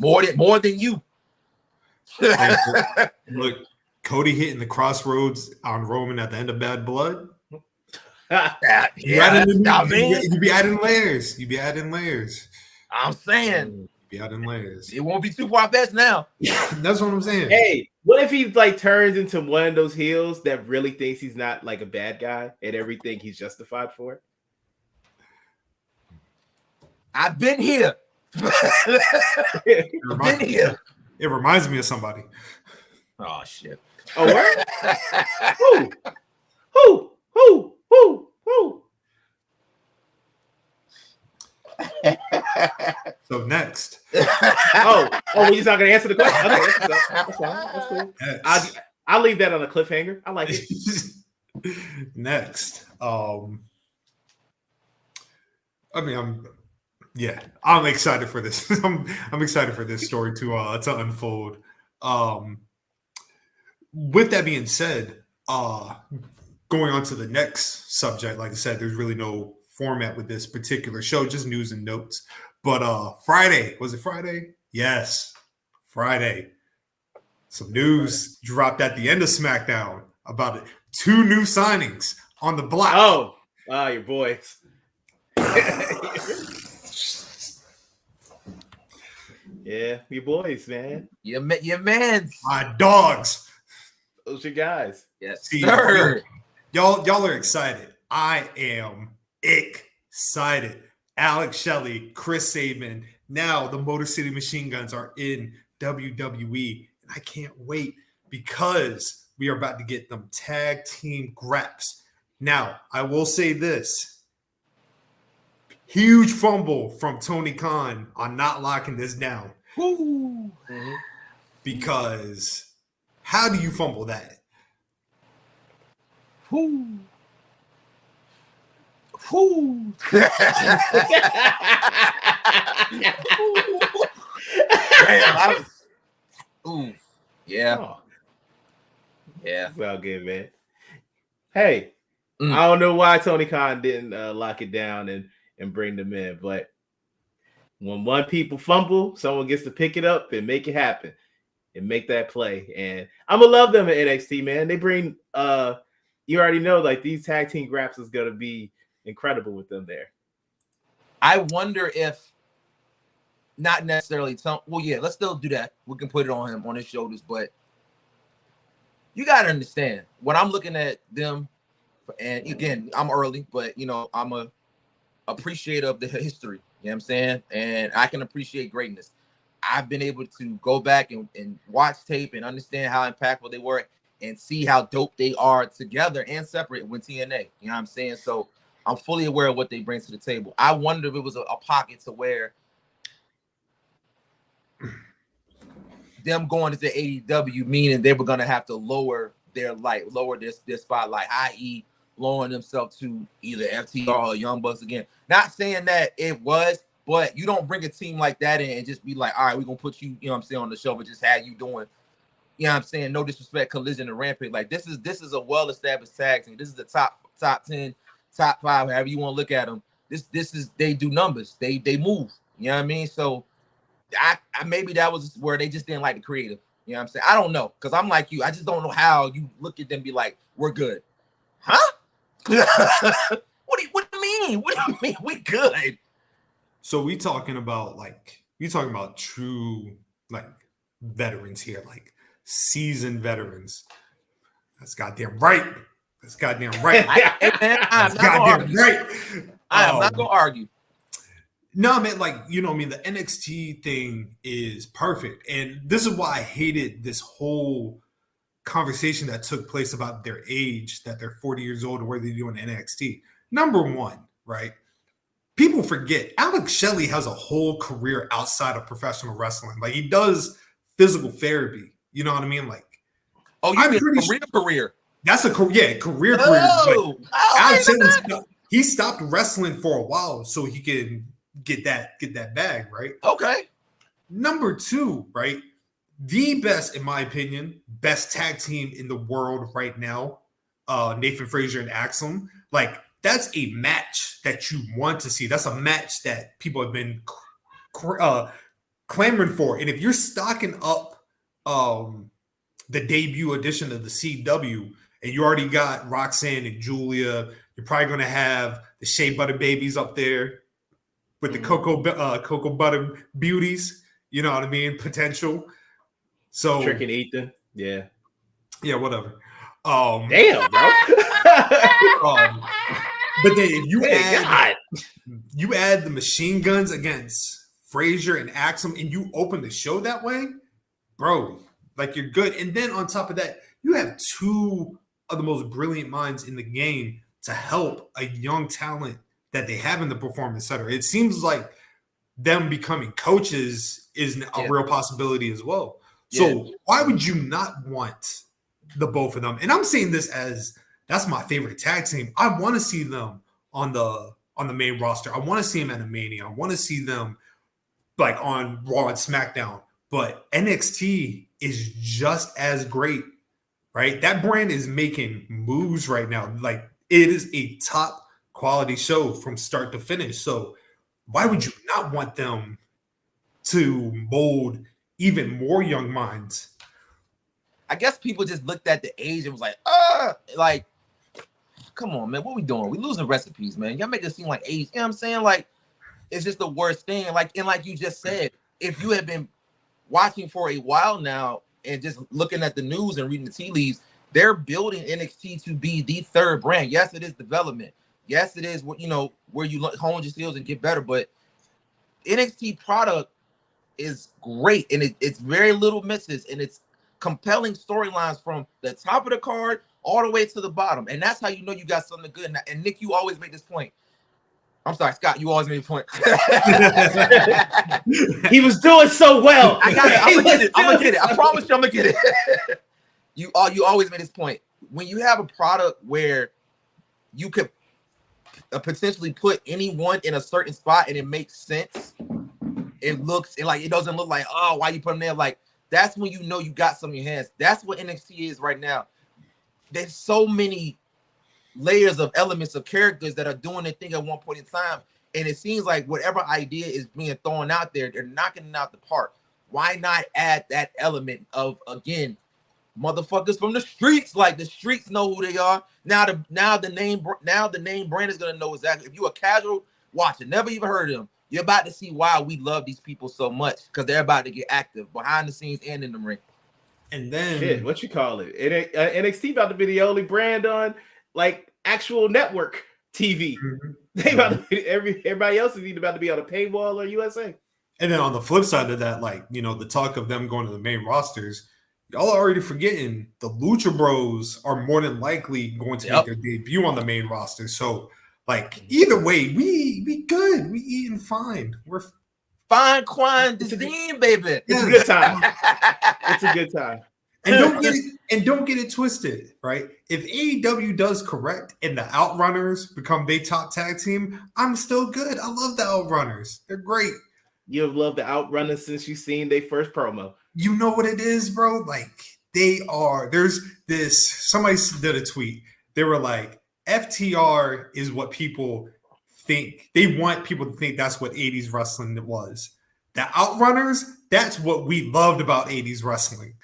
More than you. Look, Cody hitting the crossroads on Roman at the end of Bad Blood. You'd be adding layers. I'm saying. You'd be adding layers. It won't be too far-fetched now. That's what I'm saying. Hey, what if he like turns into one of those heels that really thinks he's not like a bad guy and everything he's justified for? I've been here. It reminds me of somebody. Oh shit. Oh, word? Who? So next. Oh, well, you're not gonna answer the question. Okay, that's fine. That's cool. I'll leave that on a cliffhanger. I like it. Next. I'm excited for this. I'm excited for this story to unfold. With that being said, going on to the next subject, like I said, there's really no format with this particular show, just news and notes. But Friday, was it Friday? Yes, Friday. Some news dropped at the end of SmackDown about it. 2 new signings on the block. Oh, your boys. Yeah, your boys, man. Your mans. My dogs. Those your guys. Yes, See, sir. Y'all are excited. I am excited. Alex Shelley, Chris Sabin. Now the Motor City Machine Guns are in WWE. And I can't wait because we are about to get them tag team graps. Now, I will say this. Huge fumble from Tony Khan on not locking this down. Woo. Because how do you fumble that? Woo. Woo. Damn, yeah. Oh. Yeah. Well, good, man. Hey, I don't know why Tony Khan didn't lock it down and bring them in, but when one people fumble, someone gets to pick it up and make it happen and make that play. And I'm gonna love them at NXT, man. They bring you already know, like these tag team graps is gonna be incredible with them there. I wonder if not necessarily let's still do that. We can put it on him on his shoulders, but you gotta understand when I'm looking at them, and again, I'm early, but I'm a appreciator of the history. You know what I'm saying? And I can appreciate greatness. I've been able to go back and watch tape and understand how impactful they were and see how dope they are together and separate with TNA. You know what I'm saying? So I'm fully aware of what they bring to the table. I wonder if it was a pocket to where them going to the AEW meaning they were going to have to lower their spotlight, i.e. lowering themselves to either FTR or Young Bucks again. Not saying that it was, but you don't bring a team like that in and just be like, all right, we're going to put you, you know what I'm saying, on the show, but just have you doing, you know what I'm saying, no disrespect, Collision and Rampage. Like, this is a well-established tag team. This is the top 10, top 5, however you want to look at them. This is, they do numbers. They move. You know what I mean? So I maybe that was where they just didn't like the creative. You know what I'm saying? I don't know, because I'm like you. I just don't know how you look at them and be like, we're good. Huh? What do you mean? What do you mean we good? So we talking about true like veterans here, like seasoned veterans. That's goddamn right. That's goddamn right. I'm not gonna argue. No, man, like, you know what I mean? The NXT thing is perfect. And this is why I hated this whole conversation that took place about their age, that they're 40 years old and what they're doing in NXT. Number one, right? People forget Alex Shelley has a whole career outside of professional wrestling. Like, he does physical therapy. You know what I mean? Like, oh, you mean career? That's a career. Oh, like, Alex Shelley, he stopped wrestling for a while so he can get that bag, right? Okay. Number two, right? The best, in my opinion, best tag team in the world right now, Nathan Frazier and Axel. Like, that's a match that you want to see. That's a match that people have been clamoring for. And if you're stocking up the debut edition of the CW, and you already got Roxanne and Julia, you're probably going to have the Shea Butter Babies up there with the cocoa butter beauties. You know what I mean? Potential. So Trick and Ethan. Yeah, whatever. Damn, bro. But then if you add the machine guns against Frazier and Axel, and you open the show that way, bro, like, you're good. And then on top of that, you have two of the most brilliant minds in the game to help a young talent that they have in the performance center. It seems like them becoming coaches is a real possibility as well. So why would you not want the both of them? And I'm saying this as that's my favorite tag team. I want to see them on the main roster. I want to see them at a Mania. I want to see them like on Raw and SmackDown. But NXT is just as great, right? That brand is making moves right now. Like, it is a top quality show from start to finish. So why would you not want them to mold even more young minds? I guess people just looked at the age and was like, come on, man, what we doing? We losing recipes, man. Y'all make it seem like age. You know what I'm saying? Like, it's just the worst thing. Like, and like you just said, if you have been watching for a while now and just looking at the news and reading the tea leaves, they're building NXT to be the third brand. Yes, it is development. Yes, it is what, you know, where you hone your skills and get better. But NXT product is great, and it's very little misses, and it's compelling storylines from the top of the card all the way to the bottom. And that's how you know you got something good. And Nick, you always make this point. I'm sorry, Scott, you always made a point. He was doing so well. I got it. I'm gonna get it. I promise you I'm gonna get it. You always made this point. When you have a product where you could potentially put anyone in a certain spot and it makes sense, it doesn't look like, oh, why you put them there? Like, that's when you know you got some in your hands. That's what NXT is right now. There's so many layers of elements of characters that are doing their thing at one point in time, and it seems like whatever idea is being thrown out there, they're knocking it out the park. Why not add that element of, again, motherfuckers from the streets? Like, the streets know who they are. Now the name brand is gonna know exactly. If you're a casual watcher, never even heard of them, you're about to see why we love these people so much, because they're about to get active behind the scenes and in the ring. And then shit, what you call it? NXT about to be the only brand on like actual network TV. Mm-hmm. They about to be, everybody else is either about to be on a paywall or USA. And then on the flip side of that, like, you know, the talk of them going to the main rosters, y'all are already forgetting the Lucha Bros are more than likely going to make their debut on the main roster. So, like, either way, we good. We eating fine. We're fine, Quan Dizine, baby. It's a good time. It's a good time. And don't get it twisted, right? If AEW does correct and the Outrunners become their top tag team, I'm still good. I love the Outrunners. They're great. You have loved the Outrunners since you've seen their first promo. You know what it is, bro? Like, they are. There's this. Somebody did a tweet. They were like, FTR is what people think. They want people to think that's what 80s wrestling was. The Outrunners, that's what we loved about 80s wrestling.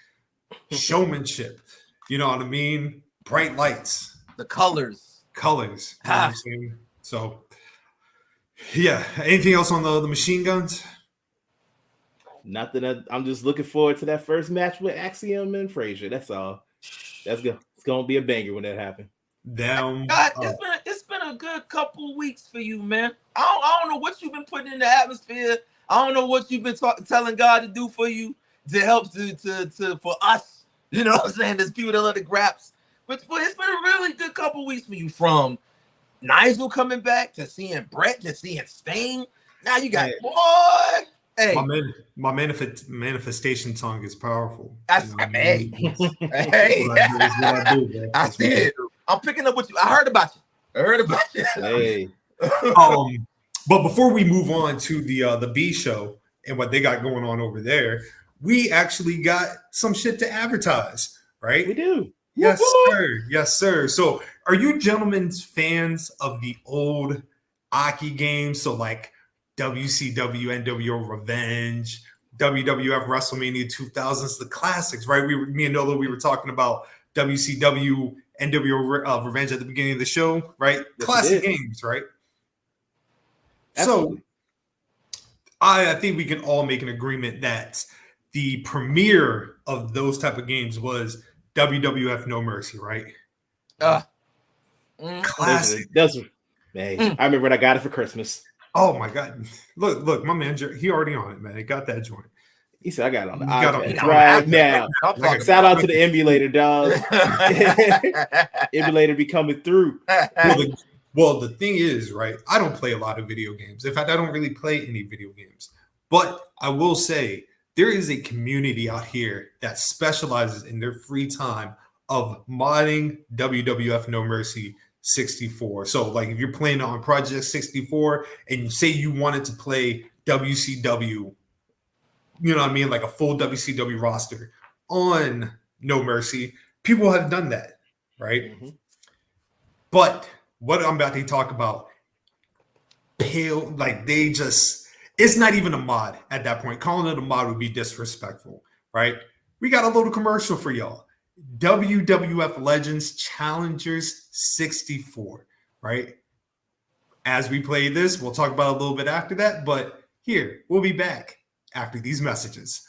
Showmanship. You know what I mean? Bright lights. The colors. You know what I'm saying? So, yeah. Anything else on the machine guns? Nothing. I'm just looking forward to that first match with Axiom and Frazier. That's all. That's good. It's gonna be a banger when that happens. It's been a good couple weeks for you, man. I don't know what you've been putting in the atmosphere. I don't know what you've been telling God to do for you to help to for us. You know what I'm saying? There's people that love the graps, but it's been a really good couple weeks for you. From Nigel coming back to seeing Brett to seeing Sting. Now you got boy. Hey, my manifestation tongue is powerful. That's hey. I see it. I'm picking up what you. I heard about you. Hey. But before we move on to the B show and what they got going on over there, we actually got some shit to advertise, right? We do. Yes, sir. Yes, sir. So, are you gentlemen fans of the old Aki games? So, like WCW, NWO Revenge, WWF WrestleMania 2000s, the classics, right? Me and Nolo, we were talking about WCW, NWO Revenge at the beginning of the show, right? Yes, classic games, right? Absolutely. So, I think we can all make an agreement that the premiere of those type of games was WWF No Mercy, right? Classic. Man, I remember when I got it for Christmas. Oh my God! Look, my man, he already on it, man. He got that joint. He said, "I got it on the iPad right now." Shout out to the emulator, dog. Emulator be coming through. Well, the thing is, right? I don't play a lot of video games. In fact, I don't really play any video games. But I will say there is a community out here that specializes in their free time of modding WWF No Mercy 64. So, like, if you're playing on Project 64 and you say you wanted to play WCW, you know what I mean, like a full WCW roster on No Mercy, people have done that, right? Mm-hmm. But what I'm about to talk about, like, it's not even a mod at that point. Calling it a mod would be disrespectful, right? We got a little commercial for y'all. WWF Legends Challengers 64, right? As we play this, we'll talk about it a little bit after that, but here, we'll be back after these messages.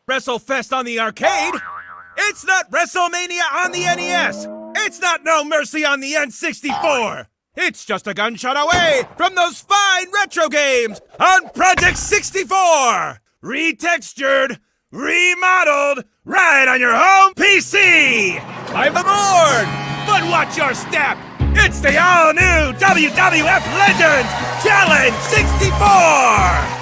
WrestleFest on the arcade? It's not WrestleMania on the NES! It's not No Mercy on the N64! It's just a gunshot away from those fine retro games on Project 64! Retextured, remodeled, right on your home PC! I'm aboard! But watch your step! It's the all-new WWF Legends Challenge 64!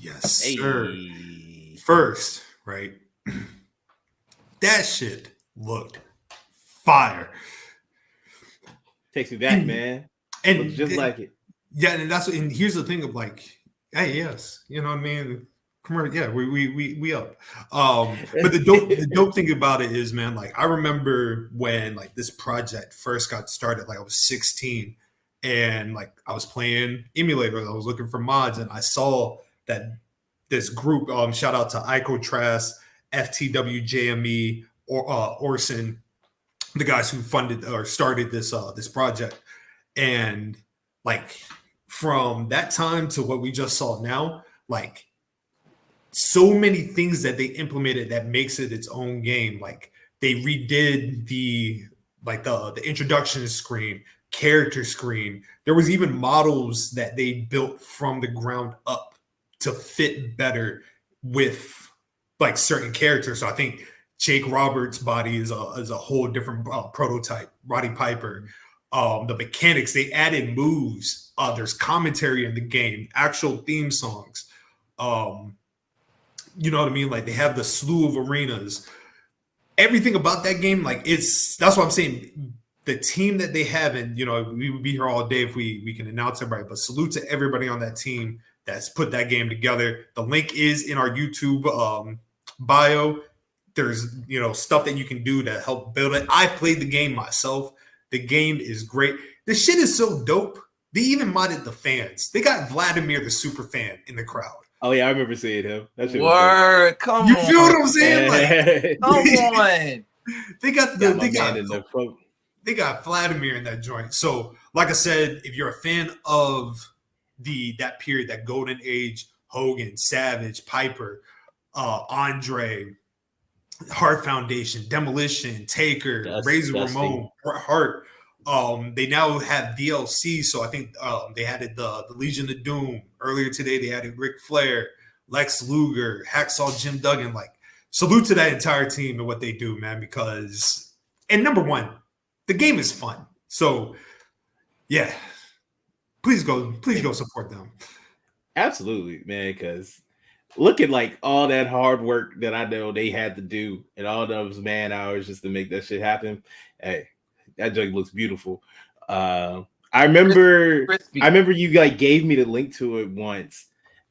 Yes, sir. First, right? That shit looked fire. Takes me back, man. And looks just like it. Yeah, and here's the thing of like, hey, yes, you know what I mean? Yeah, we up. But the dope thing about it is, man, like I remember when like this project first got started, like I was 16 and like I was playing emulators, I was looking for mods, and I saw that this group, shout out to Ico Trask, FTWJME, or Orson, the guys who funded or started this project. And like from that time to what we just saw now, like so many things that they implemented that makes it its own game. Like they redid the introduction screen, character screen. There was even models that they built from the ground up to fit better with like certain characters. So I think Jake Roberts' body is a whole different prototype. Roddy Piper, the mechanics, they added moves. There's commentary in the game, actual theme songs. You know what I mean? Like they have the slew of arenas. Everything about that game, like that's what I'm saying. The team that they have, and you know, we would be here all day if we can announce everybody. But salute to everybody on that team that's put that game together. The link is in our YouTube bio. There's stuff that you can do to help build it. I've played the game myself. The game is great. The shit is so dope. They even modded the fans. They got Vladimir the super fan in the crowd. Oh yeah, I remember seeing him. That shit Word, come on. You feel what I'm saying? Like, come on. They got Vladimir in that joint. So, like I said, if you're a fan of that period, that golden age, Hogan, Savage, Piper, Andre, Hart Foundation, Demolition, Taker, Razor Ramon, Bret Hart. They now have DLC, so I think they added the Legion of Doom. Earlier today, they added Ric Flair, Lex Luger, Hacksaw Jim Duggan. Like, salute to that entire team and what they do, man, because, and number one, the game is fun. So, yeah, please go support them. Absolutely, man, because look at like all that hard work that I know they had to do and all those man hours just to make that shit happen. Hey, that joint looks beautiful. I remember you like gave me the link to it once,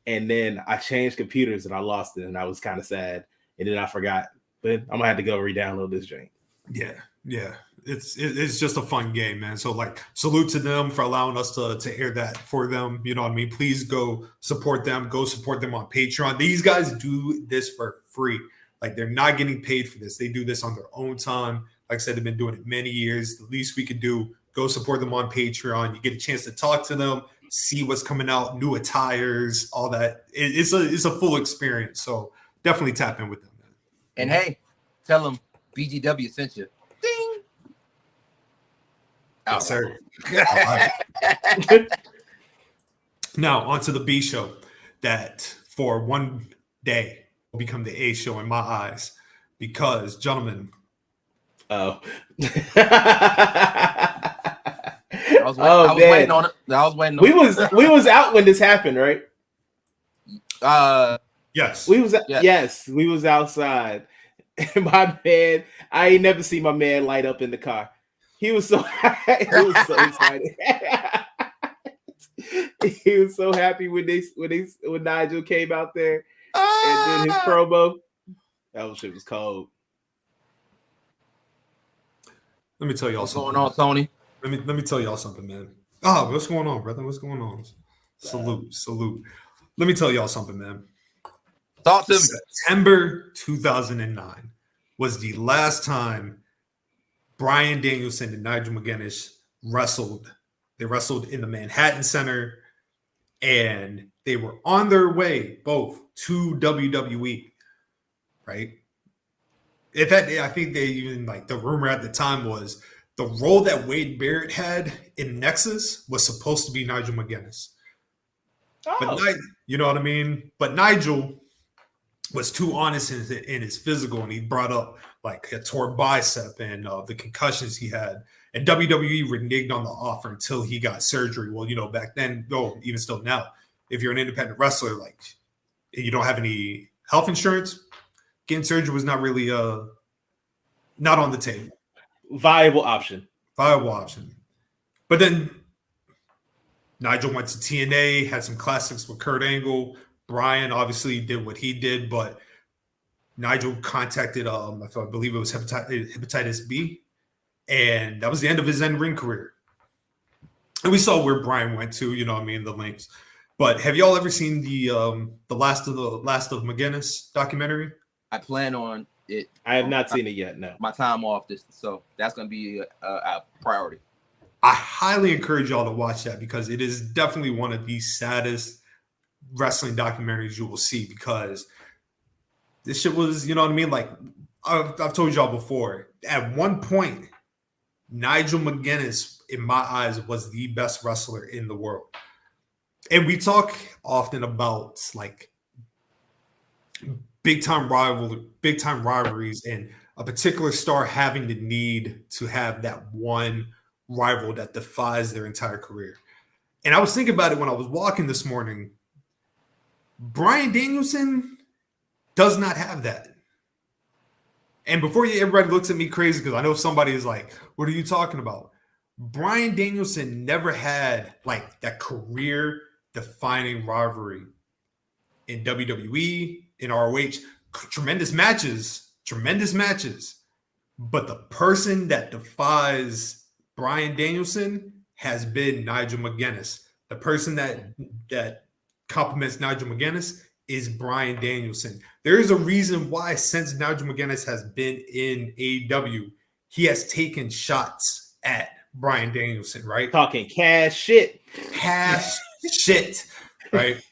and then I changed computers and I lost it, and I was kind of sad, and then I forgot. But I'm gonna have to go re-download this joint. Yeah. It's just a fun game, man. So like, salute to them for allowing us to air that for them. You know what I mean? Please go support them. Go support them on Patreon. These guys do this for free. Like they're not getting paid for this. They do this on their own time. Like I said, they've been doing it many years. The least we could do, go support them on Patreon. You get a chance to talk to them, see what's coming out, new attires, all that. It's a full experience. So definitely tap in with them, man. And hey, tell them BGW sent you. Ding. Yes, sir. Now on to the B show that for one day will become the A show in my eyes, because gentlemen. I was waiting on it. We was out when this happened, right? Yes. We was outside. And my man, I ain't never seen my man light up in the car. He was so excited. He was so happy when Nigel came out there and did his promo. That shit was cold. Let me tell y'all something. What's going on, Tony? Let me tell y'all something, man. What's going on, brother? What's going on? Salute. Let me tell y'all something, man. Talk to me. September 2009 was the last time Bryan Danielson and Nigel McGuinness wrestled. They wrestled in the Manhattan Center, and they were on their way both to WWE, right? In fact, I think they even, like, the rumor at the time was the role that Wade Barrett had in Nexus was supposed to be Nigel McGuinness. But you know what I mean? But Nigel was too honest in his physical, and he brought up like a torn bicep and the concussions he had. And WWE reneged on the offer until he got surgery. Well, back then, even still now, if you're an independent wrestler, like you don't have any health insurance, getting surgery was not really not on the table. Viable option. But then Nigel went to TNA, had some classics with Kurt Angle. Bryan obviously did what he did, but Nigel contacted, I believe it was hepatitis B, and that was the end of his in-ring career. And we saw where Bryan went to, the links. But have y'all ever seen the Last of McGuiness documentary? I plan on it. I have not seen it yet. No, my time off this, so that's going to be a priority. I highly encourage y'all to watch that because it is definitely one of the saddest wrestling documentaries you will see, because this shit was, like I've told y'all before, at one point, Nigel McGuinness, in my eyes, was the best wrestler in the world. And we talk often about like big time rivalries and a particular star having the need to have that one rival that defies their entire career. And I was thinking about it when I was walking this morning. Bryan Danielson does not have that. And before everybody looks at me crazy, because I know somebody is like, what are you talking about? Bryan Danielson never had like that career defining rivalry in WWE, in ROH. Tremendous matches. But the person that defies Bryan Danielson has been Nigel McGuinness. The person that compliments Nigel McGuinness is Bryan Danielson. There is a reason why, since Nigel McGuinness has been in AEW, he has taken shots at Bryan Danielson, right? Talking cash shit, right?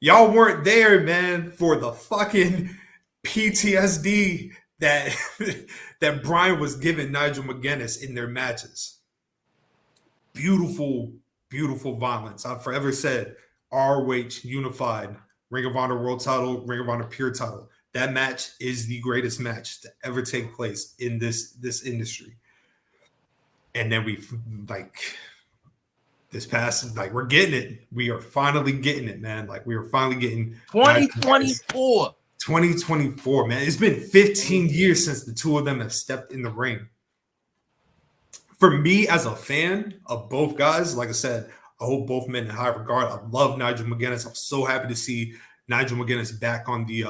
Y'all weren't there, man, for the fucking PTSD that that Bryan was giving Nigel McGuinness in their matches. Beautiful, beautiful violence. I've forever said ROH unified, Ring of Honor World Title, Ring of Honor Pure Title. That match is the greatest match to ever take place in this industry. And then we this past, we're getting it. We are finally getting it, man. We are finally getting 2024. 2024, man. It's been 15 years since the two of them have stepped in the ring. For me, as a fan of both guys, like I said, I hold both men in high regard. I love Nigel McGuinness. I'm so happy to see Nigel McGuinness back on the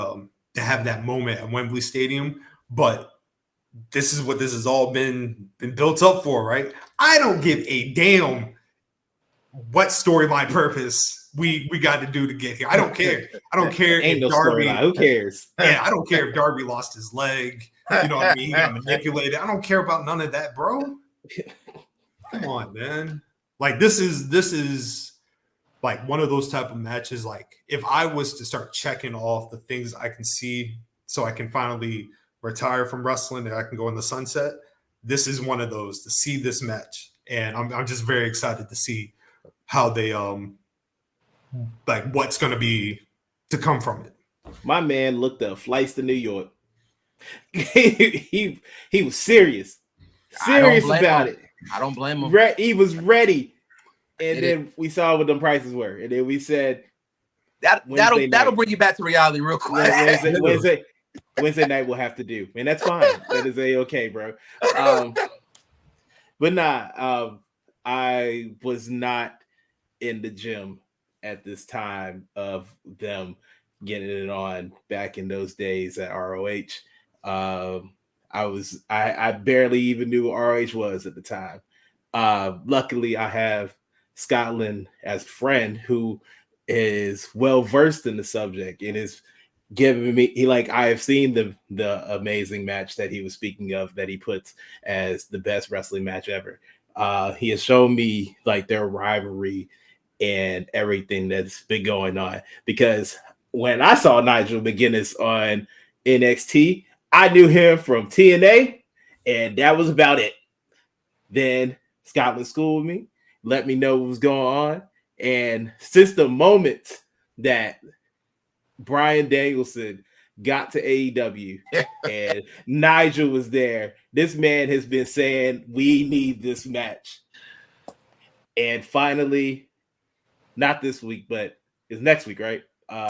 to have that moment at Wembley Stadium. But this is what this has all been built up for, right? I don't give a damn what storyline purpose we got to do to get here. I don't care. I don't care Ain't if no Darby. Who cares? Yeah, I don't care if Darby lost his leg. You know what I mean? He got manipulated. I don't care about none of that, bro. Come on, man. This is like one of those type of matches. Like, if I was to start checking off the things I can see so I can finally retire from wrestling and I can go in the sunset, this is one of those, to see this match. And I'm just very excited to see how they what's going to be to come from it. My man looked up flights to New York. he was serious about it. I don't blame him. He was ready. And then we saw what the prices were. And then we said that'll bring you back to reality real quick. Wednesday night we'll have to do. And that's fine. That is okay, bro. But I was not in the gym at this time of them getting it on back in those days at ROH. I barely even knew what ROH was at the time. Luckily, I have Scotland as a friend who is well versed in the subject and is giving me. I have seen the amazing match that he was speaking of that he puts as the best wrestling match ever. He has shown me their rivalry and everything that's been going on, because when I saw Nigel McGuinness on NXT, I knew him from TNA, and that was about it. Then Scotland schooled me, let me know what was going on. And since the moment that Bryan Danielson got to AEW and Nigel was there, this man has been saying, we need this match. And finally, not this week, but it's next week, right?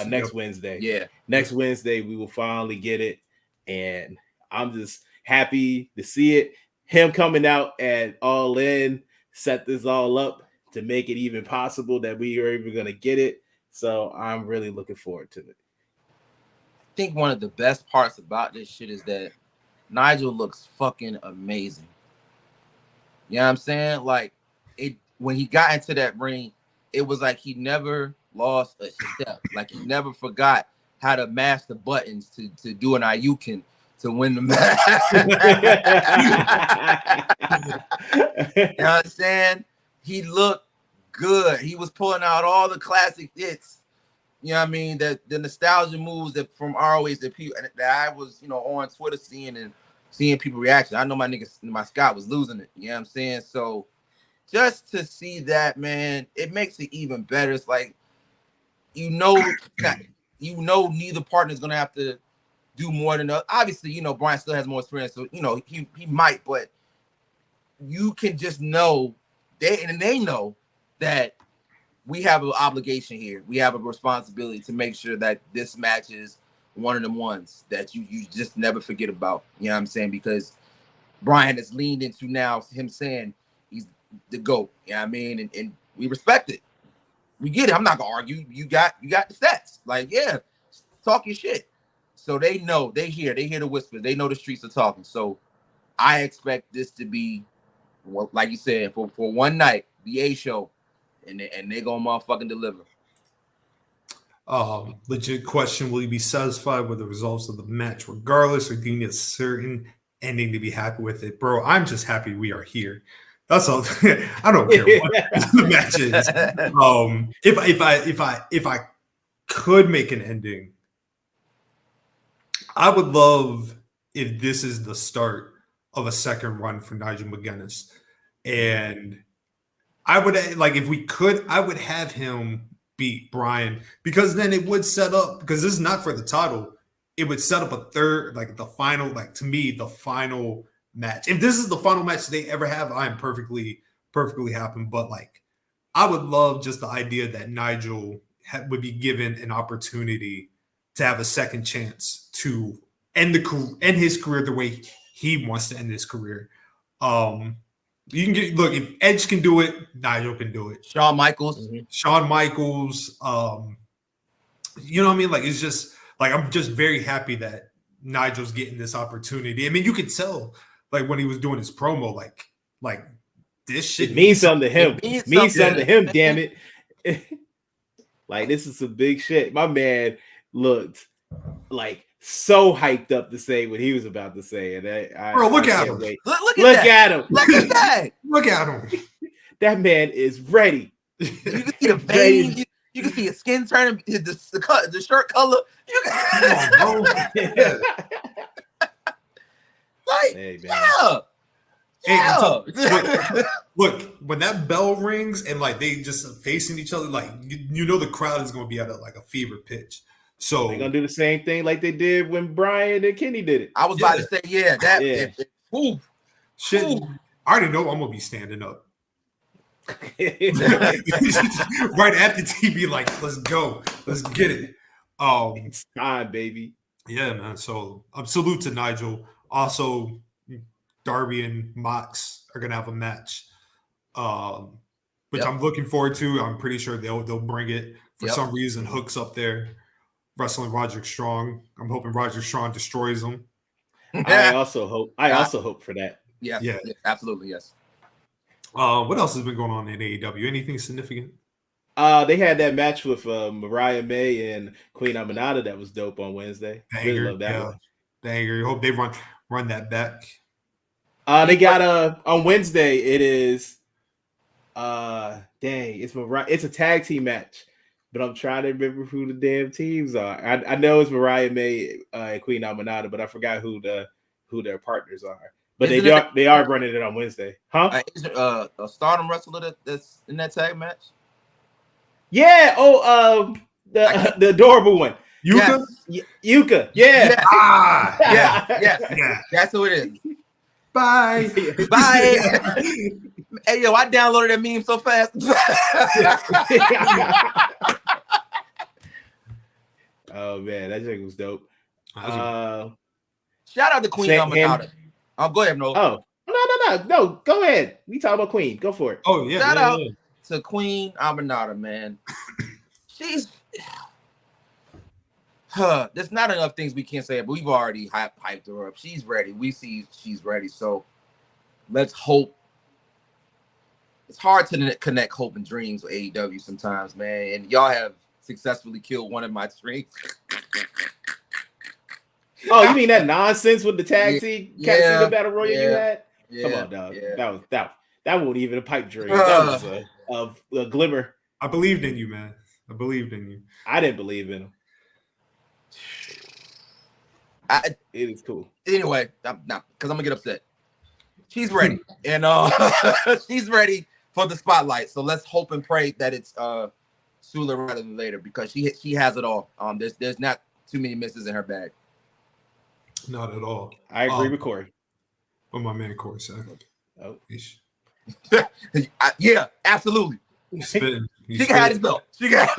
next Wednesday. Yeah. Next Wednesday, we will finally get it. And I'm just happy to see it. Him coming out at All In, set this all up to make it even possible that we are even going to get it. So I'm really looking forward to it. I think one of the best parts about this shit is that Nigel looks fucking amazing. You know what I'm saying? Like, when he got into that ring, it was like he never lost a step. Like, he never forgot how to mash the buttons to do an Ayukin to win the match. You know what I'm saying? He looked good. He was pulling out all the classic hits. You know what I mean? The nostalgia moves that from ROH that I was, on Twitter seeing people reaction. I know my Scott was losing it. You know what I'm saying? So just to see that, man, it makes it even better. It's like, neither partner is gonna have to do more than the. Obviously, Bryan still has more experience, so he might, but you can just know they know that we have an obligation here. We have a responsibility to make sure that this match is one of them ones that you just never forget about. You know what I'm saying? Because Bryan has leaned into now him saying he's the GOAT. You know what I mean? And we respect it. We get it. I'm not gonna argue. You got the stats. Like, yeah, talk your shit. So they know, they hear the whispers. They know the streets are talking. So I expect this to be, like you said, for one night, the A show, and they gonna motherfucking deliver. Legit question: will you be satisfied with the results of the match, regardless, or do you need a certain ending to be happy with it, bro? I'm just happy we are here. That's all. I don't care what the match is. If I could make an ending, I would love if this is the start of a second run for Nigel McGuinness, and I would if we could, I would have him beat Bryan, because then it would set up, because this is not for the title, it would set up a third, the final, to me, the final match. If this is the final match they ever have, I am perfectly happy. But I would love just the idea that Nigel would be given an opportunity to have a second chance to end his career the way he wants to end his career. You can if Edge can do it, Nigel can do it. Shawn Michaels. You know what I mean? It's just I'm just very happy that Nigel's getting this opportunity. I mean, you could tell when he was doing his promo, this shit means something to him. It means something to him, damn it. This is some big shit. My man looked so hyped up to say what he was about to say, and bro, look at him. Look at him. Look at that. Look at him. That man is ready. You can see the veins. You can see his skin turning, the shirt color. You can, come on, bro. Yeah. Look, when that bell rings and they just facing each other, the crowd is gonna be at a fever pitch. So they're gonna do the same thing like they did when Bryan and Kenny did it. I was about to say, shit. I already know I'm gonna be standing up. Right at the TV, let's go, let's get it. It's time, baby. Yeah, man. So salute to Nigel. Also, Darby and Mox are gonna have a match, which I'm looking forward to. I'm pretty sure they'll bring it. For some reason, Hook's up there wrestling Roderick Strong. I'm hoping Roderick Strong destroys him. I also hope for that. Yeah, absolutely, yes. What else has been going on in AEW? Anything significant? They had that match with Mariah May and Queen Aminata that was dope on Wednesday. Really love that one. Banger. Hope they run that back. They got on Wednesday. It is it's a tag team match, but I'm trying to remember who the damn teams are. I know it's Mariah May and Queen Aminata, but I forgot who their partners are. But they are running it on Wednesday, huh? Is there a Stardom wrestler that's in that tag match? Yeah. Oh, the adorable one, Yuka. Yes. Yuka. Yeah. Yes. That's who it is. Bye. Bye. Hey, yo, I downloaded that meme so fast. Oh man, that thing was dope. Shout out to Queen Aminata. Go ahead, Nolo. Oh, no. Go ahead. We talk about Queen. Go for it. Oh yeah. Shout out to Queen Aminata, man. She's there's not enough things we can't say, but we've already hyped her up. She's ready. We see she's ready. So let's hope. It's hard to connect hope and dreams with AEW sometimes, man. And y'all have successfully killed one of my dreams. Oh, you mean that nonsense with the tag team the battle royal you had? Come on, dog. That wasn't even a pipe dream. That was a glimmer. I believed in you, man. I believed in you. I didn't believe in him. It is cool. Anyway, I'm not because I'm gonna get upset. She's ready, and she's ready for the spotlight. So let's hope and pray that it's sooner rather than later because she has it all. There's not too many misses in her bag. Not at all. I agree with Corey. What my man Corey said. Oh, yeah, absolutely. She can have his belt. She can have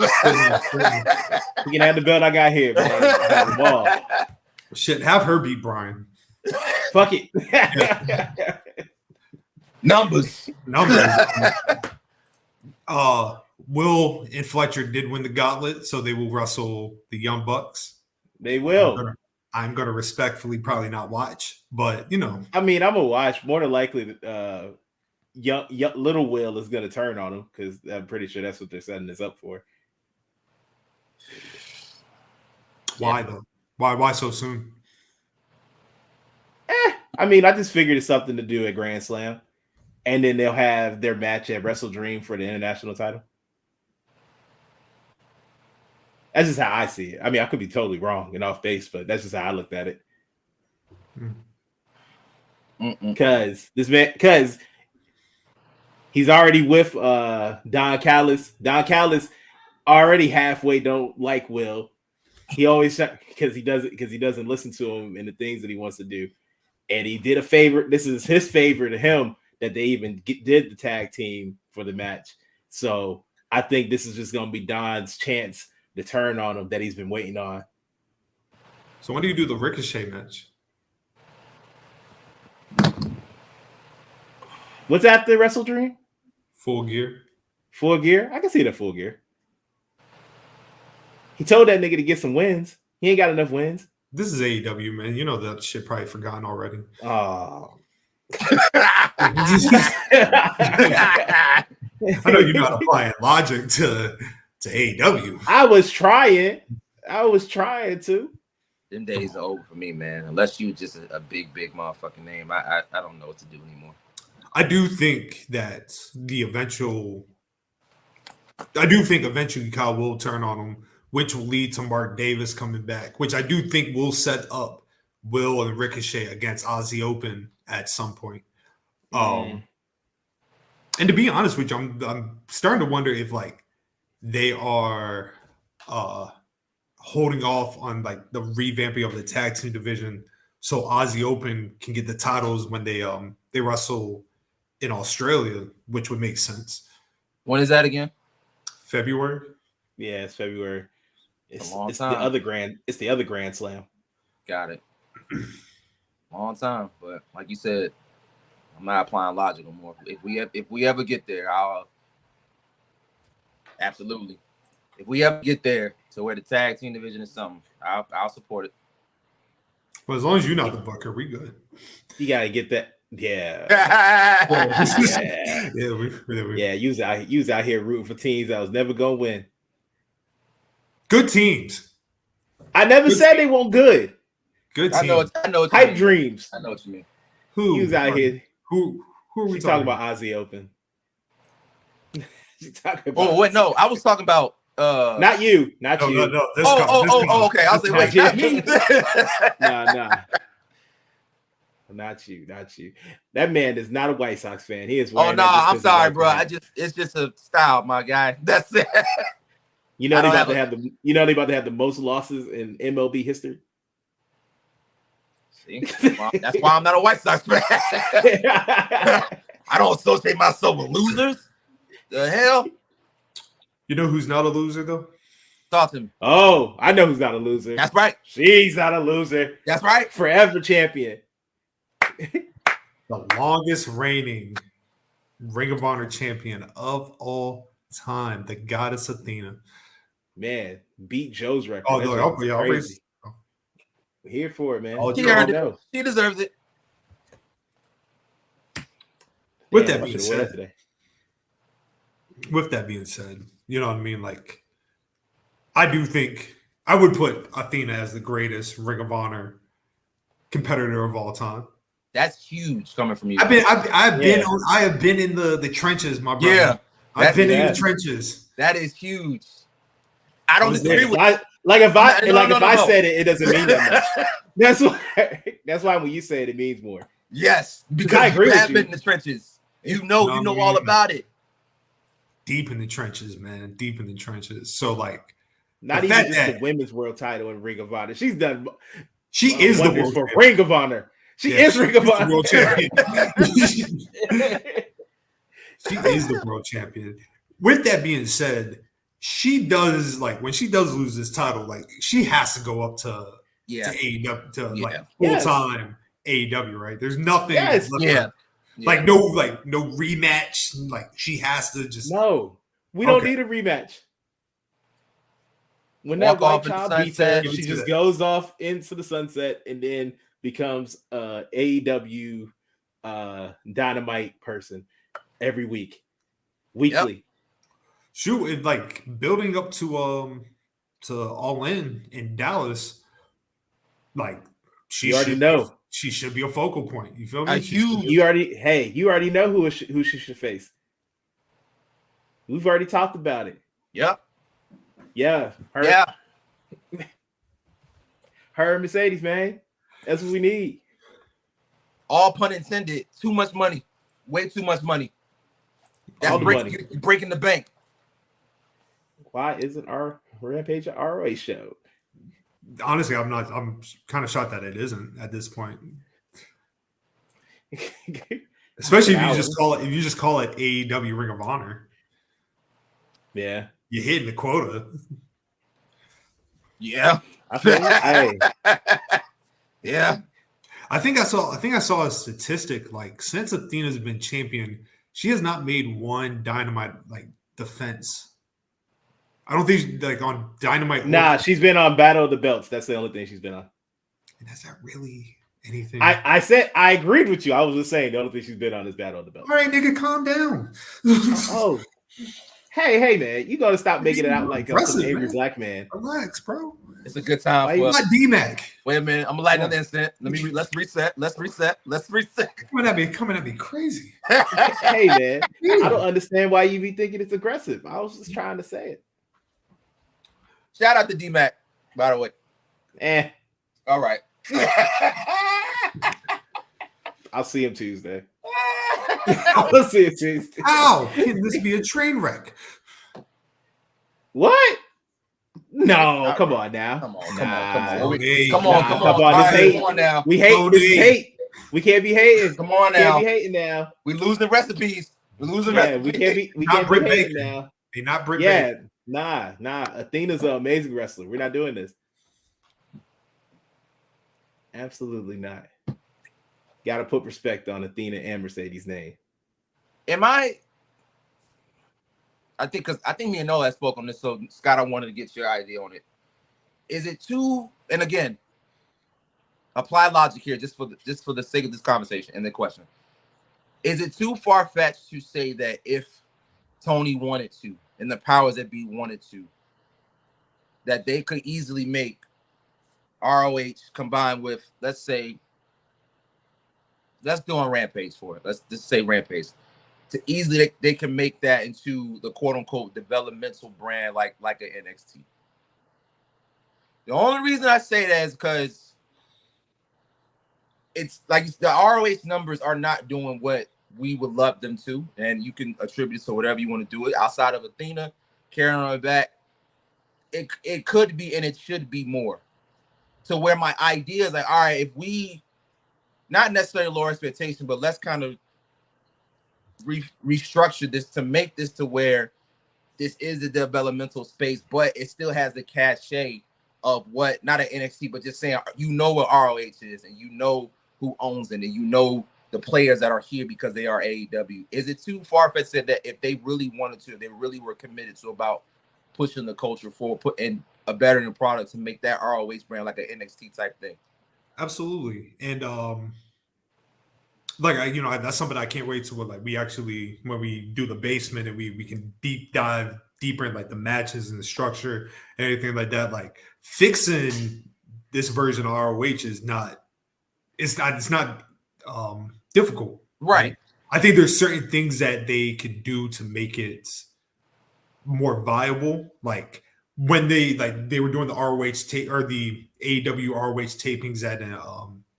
the belt I got here, man. Shit, have her beat Bryan. Fuck it. Numbers. Will and Fletcher did win the gauntlet, so they will wrestle the Young Bucks. They will. I'm gonna respectfully probably not watch, but you know. I mean, I'm gonna watch. More than likely, young Little Will is gonna turn on him because I'm pretty sure that's what they're setting this up for. Why though? Why so soon? I mean, I just figured it's something to do at Grand Slam, and then they'll have their match at Wrestle Dream for the international title. That's just how I see it. I mean, I could be totally wrong and off base, but that's just how I looked at it. Because he's already with Don Callis. Don Callis already halfway don't like Will. He always because he doesn't listen to him and the things that he wants to do. And he did a favor. This is his favor to him that they even did the tag team for the match. So I think this is just going to be Don's chance to turn on him that he's been waiting on. So when do you do the Ricochet match? What's after Wrestle Dream? Full Gear. Full Gear? I can see the Full Gear. He told that nigga to get some wins. He ain't got enough wins. This is AEW, man. You know that shit probably forgotten already. Oh. I know you're not applying logic to AEW. I was trying to. Them days are over for me, man. Unless you just a big motherfucking name. I don't know what to do anymore. I do think that eventually Kyle will turn on him, which will lead to Mark Davis coming back, which I do think will set up Will and Ricochet against Aussie Open at some point. And to be honest with you, I'm starting to wonder if like they are holding off on like the revamping of the tag team division so Aussie Open can get the titles when they wrestle in Australia, which would make sense. When is that again? February. Yeah, it's February. It's the other Grand Slam. Got it. Long time, but like you said, I'm not applying logic no more. If we ever get there, I'll absolutely. If we ever get there to where the tag team division is something, I'll support it. Well, as long as you're not the booker, we good. You gotta get that. Yeah. Yeah. You was out here rooting for teams that was never gonna win. Good teams. I never said they weren't good. Good teams. I know what you Hype mean. dreams. I know what you mean. Who? You was out here. Who are we talking about? Aussie Open. Wait, no. I was talking about not you. Not you. No. Okay. I was like, wait, not me. Nah. Not you. That man is not a White Sox fan. He is. I'm sorry, bro. It's just a style, my guy. That's it. You know they about to have the most losses in MLB history. See, that's why I'm not a White Sox fan. I don't associate myself with losers. The hell? You know who's not a loser though? Talk to me. Oh, I know who's not a loser. That's right. She's not a loser. That's right. Forever champion. The longest reigning Ring of Honor champion of all time, the goddess Athena. Man, beat Joe's record. Oh, That's no, crazy. always. Here for it, man. Oh, She earned it. She deserves it. With Damn, that I being should've worn said, today. with that being said, you know what I mean? Like, I do think I would put Athena as the greatest Ring of Honor competitor of all time. That's huge coming from you. I have been in the trenches, my brother. Yeah, I've been in the trenches. That is huge. I don't disagree with if I said it, it doesn't mean that much. That's why when you say it, it means more. Yes, because I agree you with have you. been in the trenches. You know all about it. Deep in the trenches, man. Deep in the trenches. So like, not even just the women's world title in Ring of Honor. She's done. She is the wonders world for champion. Ring of Honor. She is Ring of Honor. World champion. She is the world champion. With that being said, she does like when she does lose this title, like she has to go up to AEW to like full time AEW, right? There's nothing. Like no rematch. Like she has to just we don't need a rematch. When that white child beats her, she just goes off into the sunset and then becomes AEW Dynamite person every week, weekly. Yep. Shoot, it like building up to All In Dallas, like you already know she should be a focal point. You feel me? You already know who she should face. We've already talked about it. Yep. Yeah. Her and Mercedes, man. That's what we need. All pun intended. Too much money. Way too much money. That's breaking the bank. Why isn't our Rampage an ROH show? Honestly, I'm kind of shocked that it isn't at this point. Especially if you just call it AEW Ring of Honor. Yeah. You're hitting the quota. Yeah. Yeah. I think I saw a statistic like since Athena's been champion, she has not made one Dynamite like defense. I don't think like on Dynamite. Nah, she's been on Battle of the Belts. That's the only thing she's been on. And that's not really anything. I said I agreed with you. I was just saying the only thing she's been on is Battle of the Belts. All right, nigga, calm down. Oh. Hey, man, you gotta stop making it out like some angry black man. Relax, bro. It's a good time. You're not DMac. Wait a minute, I'm gonna light another instant. Let's reset. Coming at me crazy. Hey, man, I don't understand why you be thinking it's aggressive. I was just trying to say it. Shout out to DMac, by the way. All right. I'll see him Tuesday. I'll see him Tuesday. How can this be a train wreck? What? No, come on now. Come on. This hate. Now. We hate this hate. We can't be hating. Come on now. We can't be hating now. We losing recipes. We can't be hating now. They're not Britt Baker. Nah. Athena's an amazing wrestler. We're not doing this. Absolutely not. Got to put respect on Athena and Mercedes' name. I think me and Nolo spoke on this, so Scott, I wanted to get your idea on it. Is it too? And again, apply logic here, just for the sake of this conversation and the question. Is it too far-fetched to say that if Tony wanted to, and the powers that be wanted to, that they could easily make ROH combined with, let's say, let's do on Rampage for it. Let's just say Rampage. To easily, they can make that into the quote-unquote developmental brand like an NXT. The only reason I say that is because it's like the ROH numbers are not doing what we would love them to, and you can attribute it to whatever you want to do it. Outside of Athena carrying on her back, it could be and it should be more. To where my idea is like, all right, if we not necessarily lower expectation, but let's kind of restructure this to make this to where this is the developmental space, but it still has the cachet of what, not an NXT, but just saying, you know what ROH is, and you know who owns it, and you know the players that are here because they are AEW. Is it too far-fetched that if they really wanted to, they really were committed to about pushing the culture forward, putting a bettering product to make that ROH brand like an NXT type thing? Absolutely. And like, you know, that's something I can't wait to, like, we actually, when we do the basement and we can deep dive deeper in like the matches and the structure and everything like that, like fixing this version of ROH is not, it's not difficult. Right. I think there's certain things that they could do to make it more viable. Like when they were doing the ROH tape or the AEW ROH tapings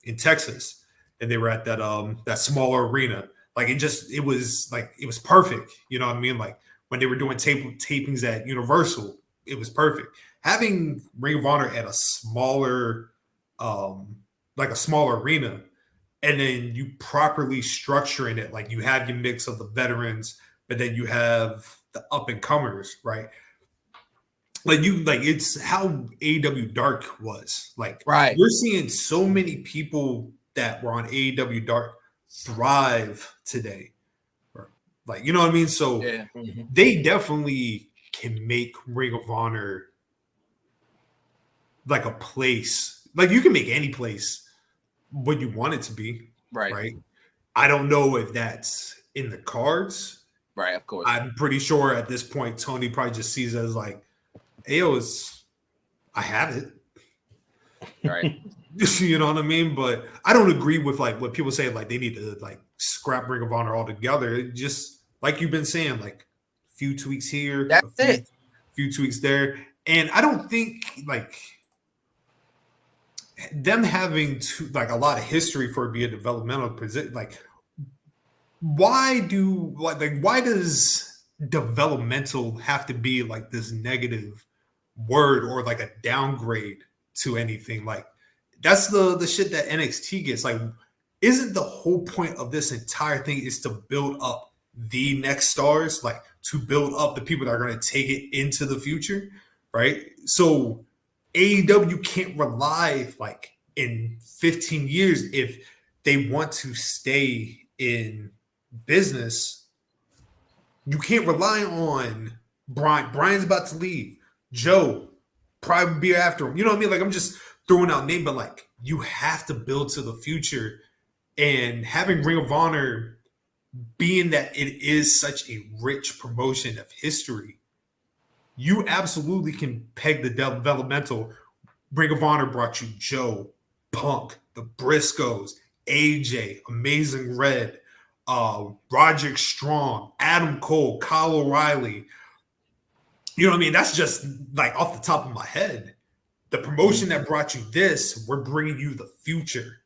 in Texas, and they were at that smaller arena. Like it was perfect. You know what I mean? Like when they were doing tapings at Universal, it was perfect. Having Ring of Honor at a smaller arena, and then you properly structuring it, like you have your mix of the veterans, but then you have the up and comers, right? It's how AEW Dark was. Like, right. We're seeing so many people that were on AEW Dark thrive today. Like, you know what I mean? So yeah. They definitely can make Ring of Honor like a place. Like you can make any place what you want it to be. Right. I don't know if that's in the cards. Right, of course. I'm pretty sure at this point Tony probably just sees it as like, hey, I have it. Right. You know what I mean? But I don't agree with like what people say, like they need to like scrap Ring of Honor altogether. Just like you've been saying, like a few tweaks here, a few tweaks there. And I don't think like them having like a lot of history for it be a developmental position. Like why does developmental have to be like this negative word or like a downgrade to anything? Like that's the shit that NXT gets. Like, isn't the whole point of this entire thing is to build up the next stars, like to build up the people that are going to take it into the future, right? So AEW can't rely like in 15 years if they want to stay in business. You can't rely on Brian. Brian's about to leave. Joe probably be after him. You know what I mean? Like I'm just throwing out names, but like you have to build to the future. And having Ring of Honor being that it is such a rich promotion of history, you absolutely can peg the developmental. Ring of Honor brought you Joe, Punk, the Briscoes, AJ, Amazing Red, Roderick Strong, Adam Cole, Kyle O'Reilly. You know what I mean? That's just like off the top of my head. The promotion that brought you this, we're bringing you the future.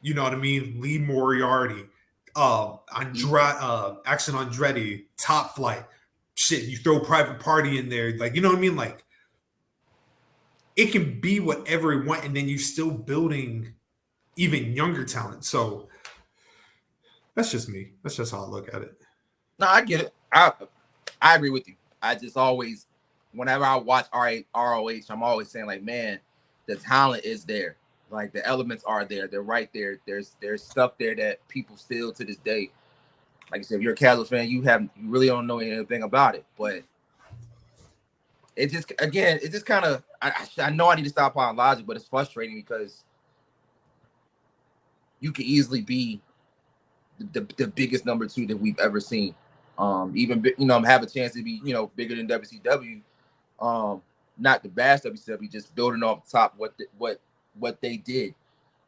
You know what I mean? Lee Moriarty, Action Andretti, Top Flight. Shit, you throw Private Party in there. Like, you know what I mean? Like, it can be whatever it wants, and then you're still building even younger talent. So that's just me. That's just how I look at it. No, I get it. I agree with you. I just always, whenever I watch ROH, I'm always saying like, man, the talent is there. Like the elements are there. They're right there. There's stuff there that people still to this day, like you said, if you're a casual fan, you really don't know anything about it. But it just kind of, I know I need to stop applying logic, but it's frustrating because you could easily be the biggest number 2 that we've ever seen. Even, have a chance to be, bigger than WCW. Not the bash WCW, just building off the top what they did.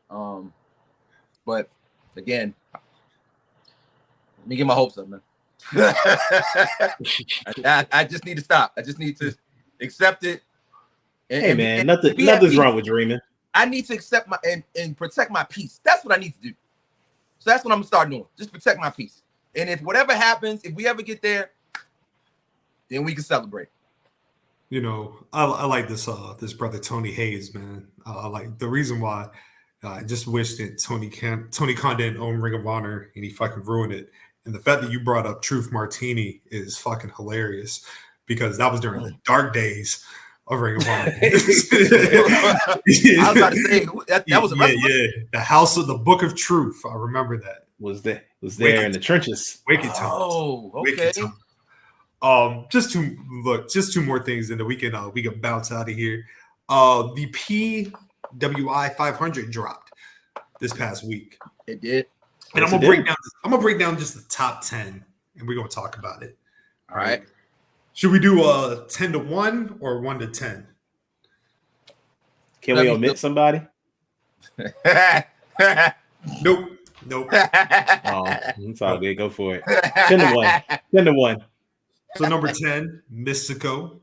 But again, let me get my hopes up, man. I just need to stop. I just need to accept it. And nothing's wrong with dreaming. I need to accept and protect my peace. That's what I need to do. So that's what I'm gonna start doing. Just protect my peace. And if whatever happens, if we ever get there, then we can celebrate. I like this brother Tony Hayes, man. I like the reason why I just wish that Tony Khan didn't own Ring of Honor, and he fucking ruined it. And the fact that you brought up Truth Martini is fucking hilarious. Because Truth Martini, like, he was the face of Ring of Honor. And then he fucking ruined it. And the fact that you brought up Tony Khan, and he fucking ruined it. And the fact that you brought up Truth Martini is fucking hilarious. because that was during the dark days of Ring of Honor. I was about to say that was a wrestler. Yeah. The House of the Book of Truth. I remember that. Was there in the trenches. Wicked times. Oh, okay. Wicked times. Just two more things, and then we can bounce out of here. The PWI 500 dropped this past week. It did. And I'm gonna break down just the top 10, and we're gonna talk about it. All right. Should we do 10 to 1 or 1 to 10? Can we omit somebody? Nope. Oh, it's all good. Go for it. 10 to 1. 10 to 1. So number 10, Mystico.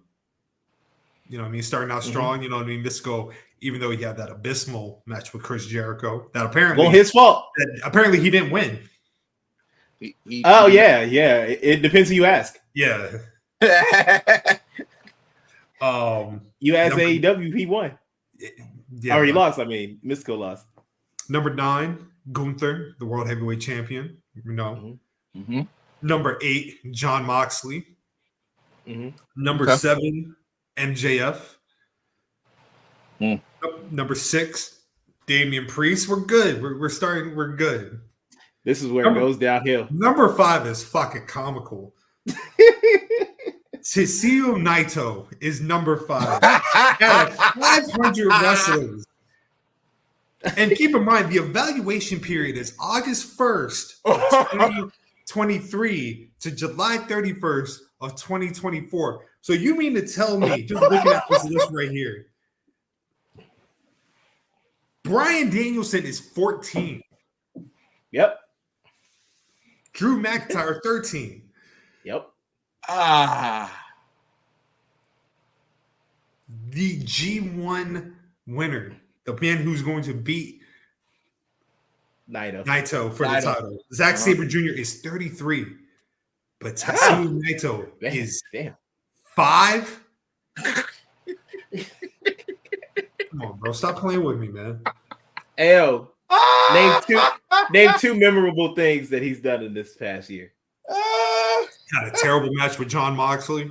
You know what I mean? Starting out strong. You know what I mean? Mystico, even though he had that abysmal match with Chris Jericho, that apparently his fault. Apparently he didn't win. Yeah. It depends who you ask. Yeah. You asked AEW, he won. Yeah, or he lost. I mean, Mystico lost. Number 9, Gunther, the World Heavyweight Champion. You know. Mm-hmm. Number 8, John Moxley. Mm-hmm. Number 7, MJF. Number 6, Damian Priest. We're good. We're good. This is where it goes downhill. Number 5 is fucking comical. Tetsuya Naito is number 5. Out of 500 wrestlers. And keep in mind, the evaluation period is August 1st of 2023 to July 31st of 2024. So you mean to tell me, just looking at this list right here, Bryan Danielson is 14. Yep. Drew McIntyre, 13. Yep. The G1 winner, the man who's going to beat Naito for the title. Zack Sabre Jr. is 33, but Tetsuya Naito is 5. Come on, bro. Stop playing with me, man. Ayo, name two memorable things that he's done in this past year. Had a terrible match with John Moxley.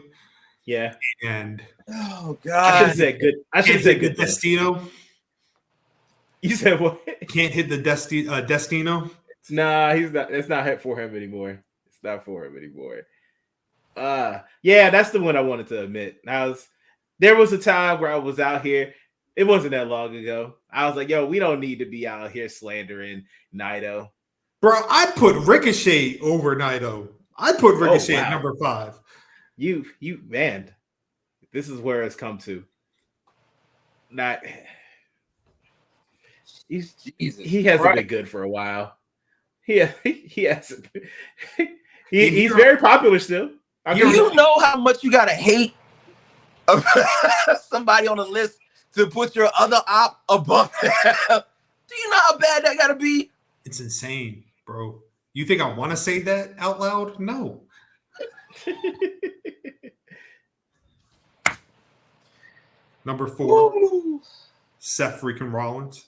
Yeah. God. And I should have said good. I should have said good. Destino. You said what? Can't hit the Destino. Nah, he's not. It's not for him anymore. It's not for him anymore. Yeah, that's the one I wanted to admit. There was a time where I was out here. It wasn't that long ago. I was like, yo, we don't need to be out here slandering Naito. Bro, I put Ricochet over Naito. I put Ricochet at number 5. You man, this is where it's come to. He hasn't been good for a while. He hasn't. He's very popular still. You know how much you gotta hate somebody on the list to put your other op above them? Do you know how bad that gotta be? It's insane, bro. You think I want to say that out loud? No. Number 4, Seth freaking Rollins.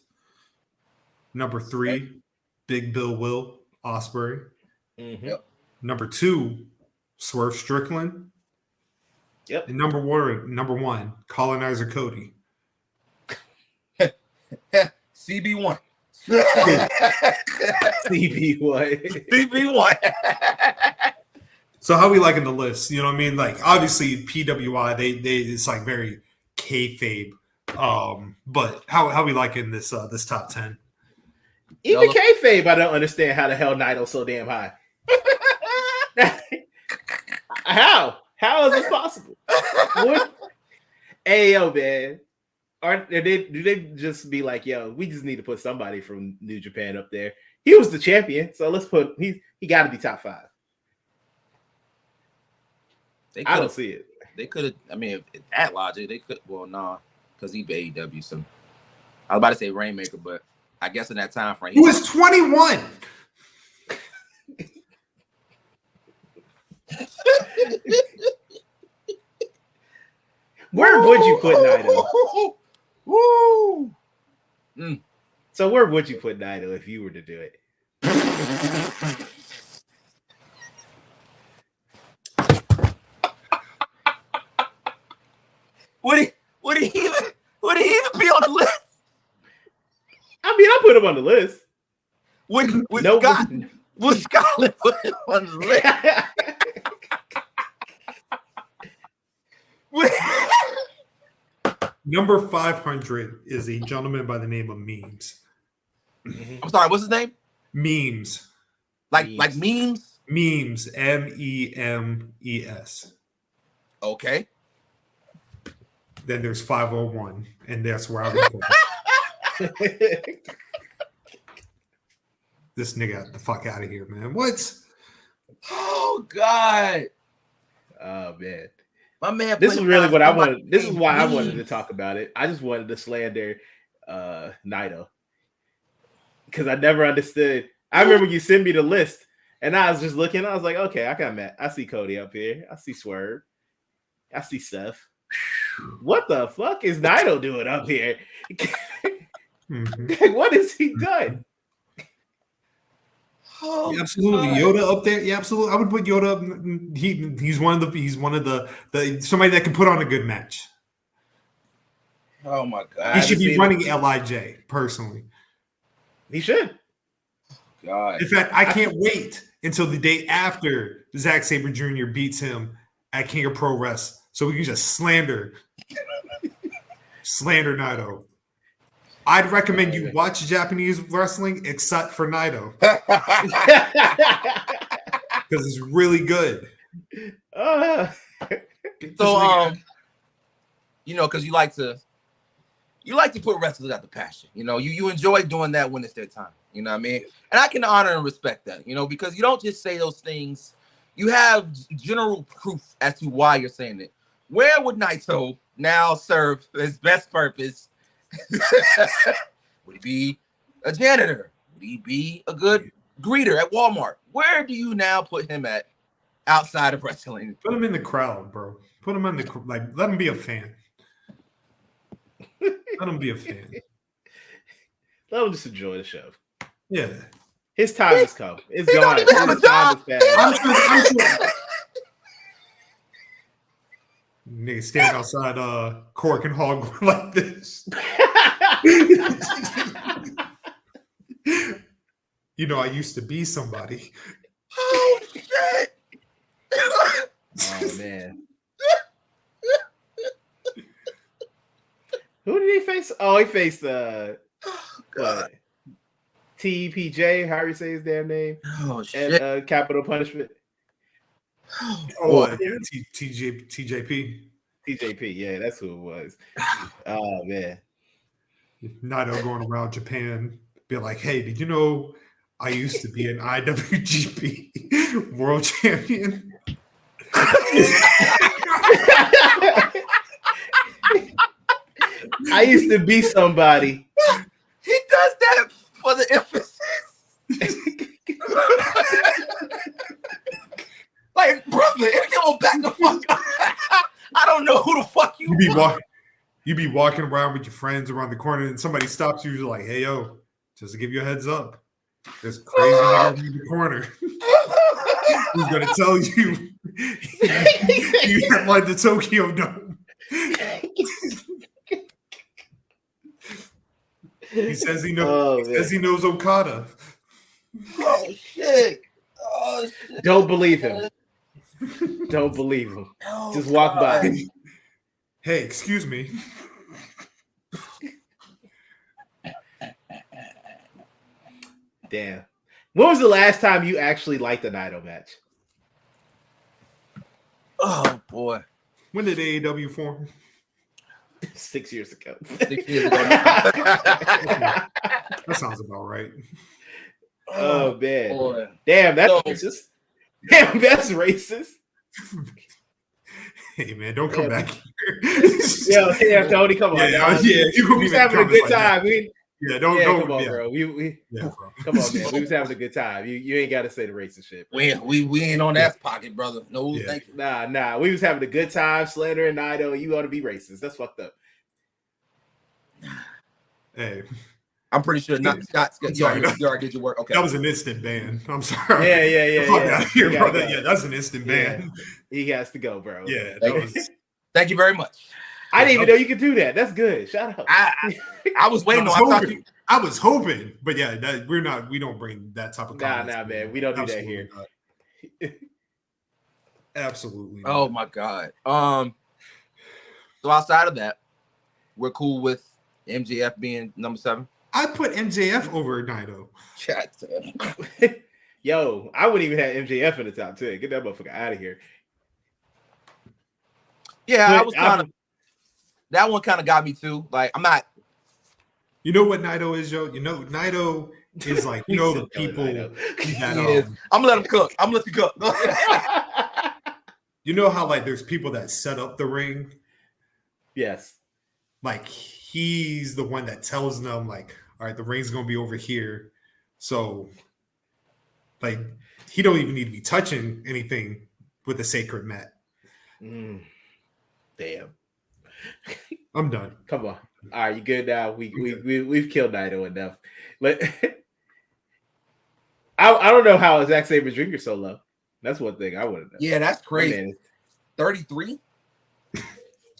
Number 3, Big Bill Will Ospreay. Mm-hmm. Yep. Number 2, Swerve Strickland. Yep. And number 1, Colonizer Cody. CB1. CB1. So how we liking the list? You know what I mean? Like obviously PWI, they it's like very kayfabe. But how we liking this this top 10? Even kayfabe, I don't understand how the hell Naito's so damn high. How is this possible? What? Hey yo, man. Do they just be like, yo, we just need to put somebody from New Japan up there? He was the champion, so let's put he got to be top 5. I don't see it. They could have. I mean, if that logic, they could. Well, nah, because he beat AEW. So I was about to say Rainmaker, but I guess in that time frame, he was 21. Where would you put Naito? Woo! So where would you put Naito if you were to do it? Would he even be on the list? I mean, I put him on the list. Would Scotland put him on the list? Number 500 is a gentleman by the name of Memes. I'm sorry, what's his name? Memes. Like memes? Memes. MEMES. Okay. Then there's 501, and that's where I would put this nigga the fuck out of here, man. What? Oh God. Oh man. My man. This is really what I wanted. This is why I wanted to talk about it. I just wanted to slander Naito. Because I never understood. I remember you sent me the list, and I was just looking. I was like, okay, I got Matt. I see Cody up here. I see Swerve. I see Seth. What the fuck is Naito doing up here? What has he done? Oh, yeah, absolutely, God. Yoda up there. Yeah, absolutely. I would put Yoda up. He's one of the somebody that can put on a good match. Oh my God. He should be running LIJ personally. He should. God. In fact, I can't wait until the day after Zack Sabre Jr. beats him at King of Pro Wrestling, so we can just slander Naito. I'd recommend you watch Japanese wrestling except for Naito. Because it's really good. So because you like to put wrestlers out the pasture. You enjoy doing that when it's their time. You know what I mean? And I can honor and respect that, because you don't just say those things. You have general proof as to why you're saying it. Where would Naito now serve his best purpose? Would he be a janitor? Would he be a good greeter at Walmart? Where do you now put him at outside of wrestling? Put him in the crowd, bro. Put him in the let him be a fan. Let him be a fan. Let him just enjoy the show. Yeah. His time has come. It's gone. His time is past. Nigga stand outside Cork and Hog like this. I used to be somebody. Oh shit. Oh man. Who did he face? Oh, he faced TPJ, how you say his damn name? Oh shit. And Capital Punishment. TJP. TJP, yeah, that's who it was. Oh man. Naito going around Japan, be like, hey, did you know I used to be an IWGP world champion? I used to be somebody. He does that for the emphasis. Like, brother, if you don't back the fuck up, I don't know who the fuck you be walking around with your friends around the corner and somebody stops you. You're like, hey, yo, just to give you a heads up, there's crazy nigga in the corner. Who's going to tell you you have like the Tokyo Dome? He says he knows. He says he knows Okada. Oh shit! Don't believe him. Don't believe him. Oh, just walk by. Hey, excuse me. Damn. When was the last time you actually liked a Naito match? Oh boy. When did AEW form? 6 years ago. 6 years ago. That sounds about right. Oh man. Boy. Damn, that's racist. Damn, that's racist. Hey man, don't come back here. Yeah, Tony, come on. Yeah, you could be having a good time. Don't come on, bro. Come on, man. We was having a good time. You ain't got to say the racist shit. Bro. We ain't on that pocket, brother. No, thank you. Nah. We was having a good time slandering Naito, and you ought to be racist. That's fucked up. Hey. I'm pretty sure Scott, you already did your work. Okay. That was an instant ban. I'm sorry. Yeah. Fuck out of here, brother. Yeah, that's an instant ban. He has to go, bro. Yeah. Thank you very much. I didn't even know you could do that. That's good. Shout out. I was waiting on. I was hoping, but yeah, we don't bring that type of comments. Nah, man. We don't do that here. Absolutely. Oh my God. So outside of that, we're cool with MJF being number 7. I put MJF over Naito. Yo, I wouldn't even have MJF in the top 10. Get that motherfucker out of here. Yeah, I was kind of. That one kind of got me too. Like, I'm not. You know what Naito is, Joe? You know, Naito is like, you know, the people that, I'm gonna let him cook. I'm gonna let you cook. You know how like there's people that set up the ring? Yes. Like he's the one that tells them, like, all right, the ring's gonna be over here. So like he don't even need to be touching anything with the sacred mat. Damn. I'm done. Come on. All right, you good now? We've killed Naito enough. I don't know how Zack Saber's drinking so low. That's one thing I want to know. Yeah, that's crazy. 33.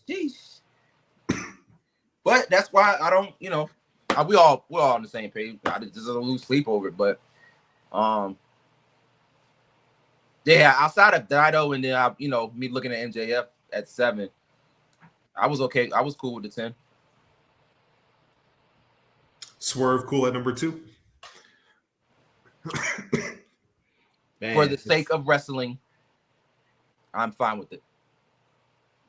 Jeez. But that's why I don't. You know, we're all on the same page. I just don't lose sleep over it. But yeah, outside of Naito and then me looking at MJF at 7, I was okay. I was cool with the 10. Swerve cool at number 2. Man, for the sake of wrestling, I'm fine with it.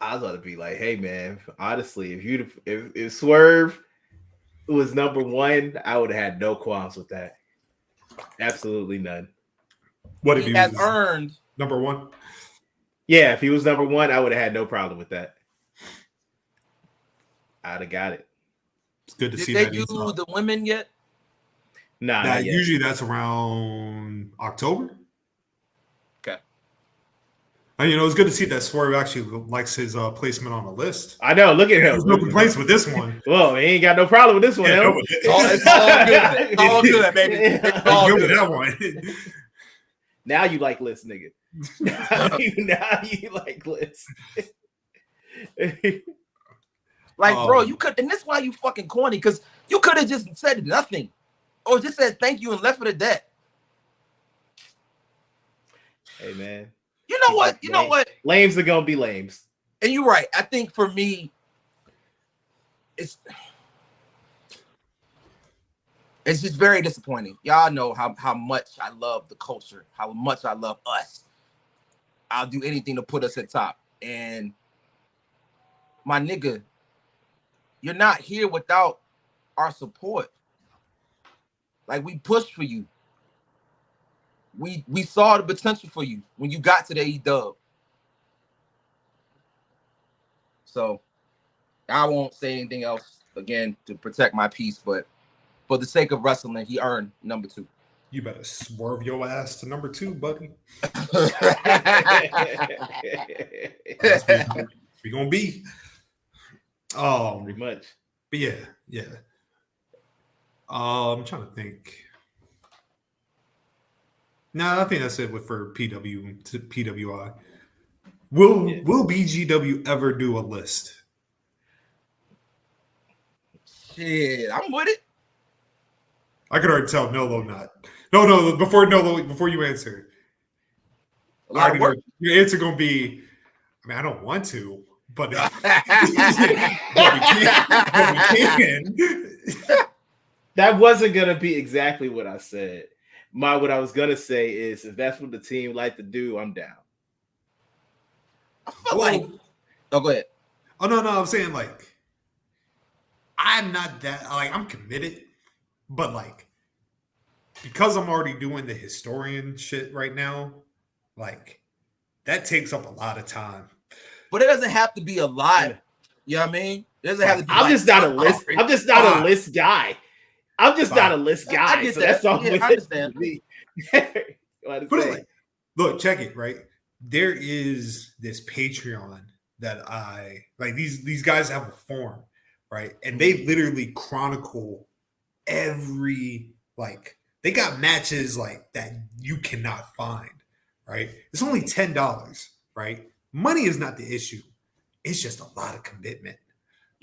I was about to be like, hey man, honestly, if Swerve was number 1, I would have had no qualms with that. Absolutely none. What if he has earned number 1? Yeah, if he was number 1, I would have had no problem with that. I'd have got it. It's good to see that. Did they do the women yet? Nah, usually that's around October. Okay. And it's good to see that Swerve actually likes his placement on the list. I know. Look at him. There's no complaints with this one. Well, he ain't got no problem with this one. Yeah, it's all good. It's all good, baby. It's all good with that one. Now you like lists, nigga. Now you like lists. Like, bro, you could, and that's why you fucking corny, because you could have just said nothing, or just said thank you and left it at that. Hey, man. You know what? You know what? Lames are gonna be lames. And you're right. I think for me, it's just very disappointing. Y'all know how much I love the culture, how much I love us. I'll do anything to put us at top. And my nigga, you're not here without our support. Like, we pushed for you. We saw the potential for you when you got to the AEW. So I won't say anything else again to protect my peace, but for the sake of wrestling, he earned number 2. You better swerve your ass to number 2, buddy. That's what we gonna be. Pretty much. But yeah. I'm trying to think. No, I think that's it for PW to PWI. Will BGW ever do a list? Shit, I'm with it. I could already tell Nolo not. No, before you answer. Your answer gonna be, I mean, I don't want to, but we can. That wasn't gonna be exactly what I said. What I was gonna say is, if that's what the team like to do, I'm down. I feel like. Oh, go ahead. Oh no, I'm saying like, I'm not that like I'm committed, but like, because I'm already doing the historian shit right now, like that takes up a lot of time. But it doesn't have to be a lot. You know what I mean? It doesn't have to be. I'm just not a list. I'm just not a list guy. I'm just not a list guy. I get so that. That's all. Yeah, I understand. Look, check it, right? There is this Patreon that I like. These guys have a forum, right? And they literally chronicle every like. They got matches like that you cannot find, right? It's only $10, right? Money is not the issue. It's just a lot of commitment,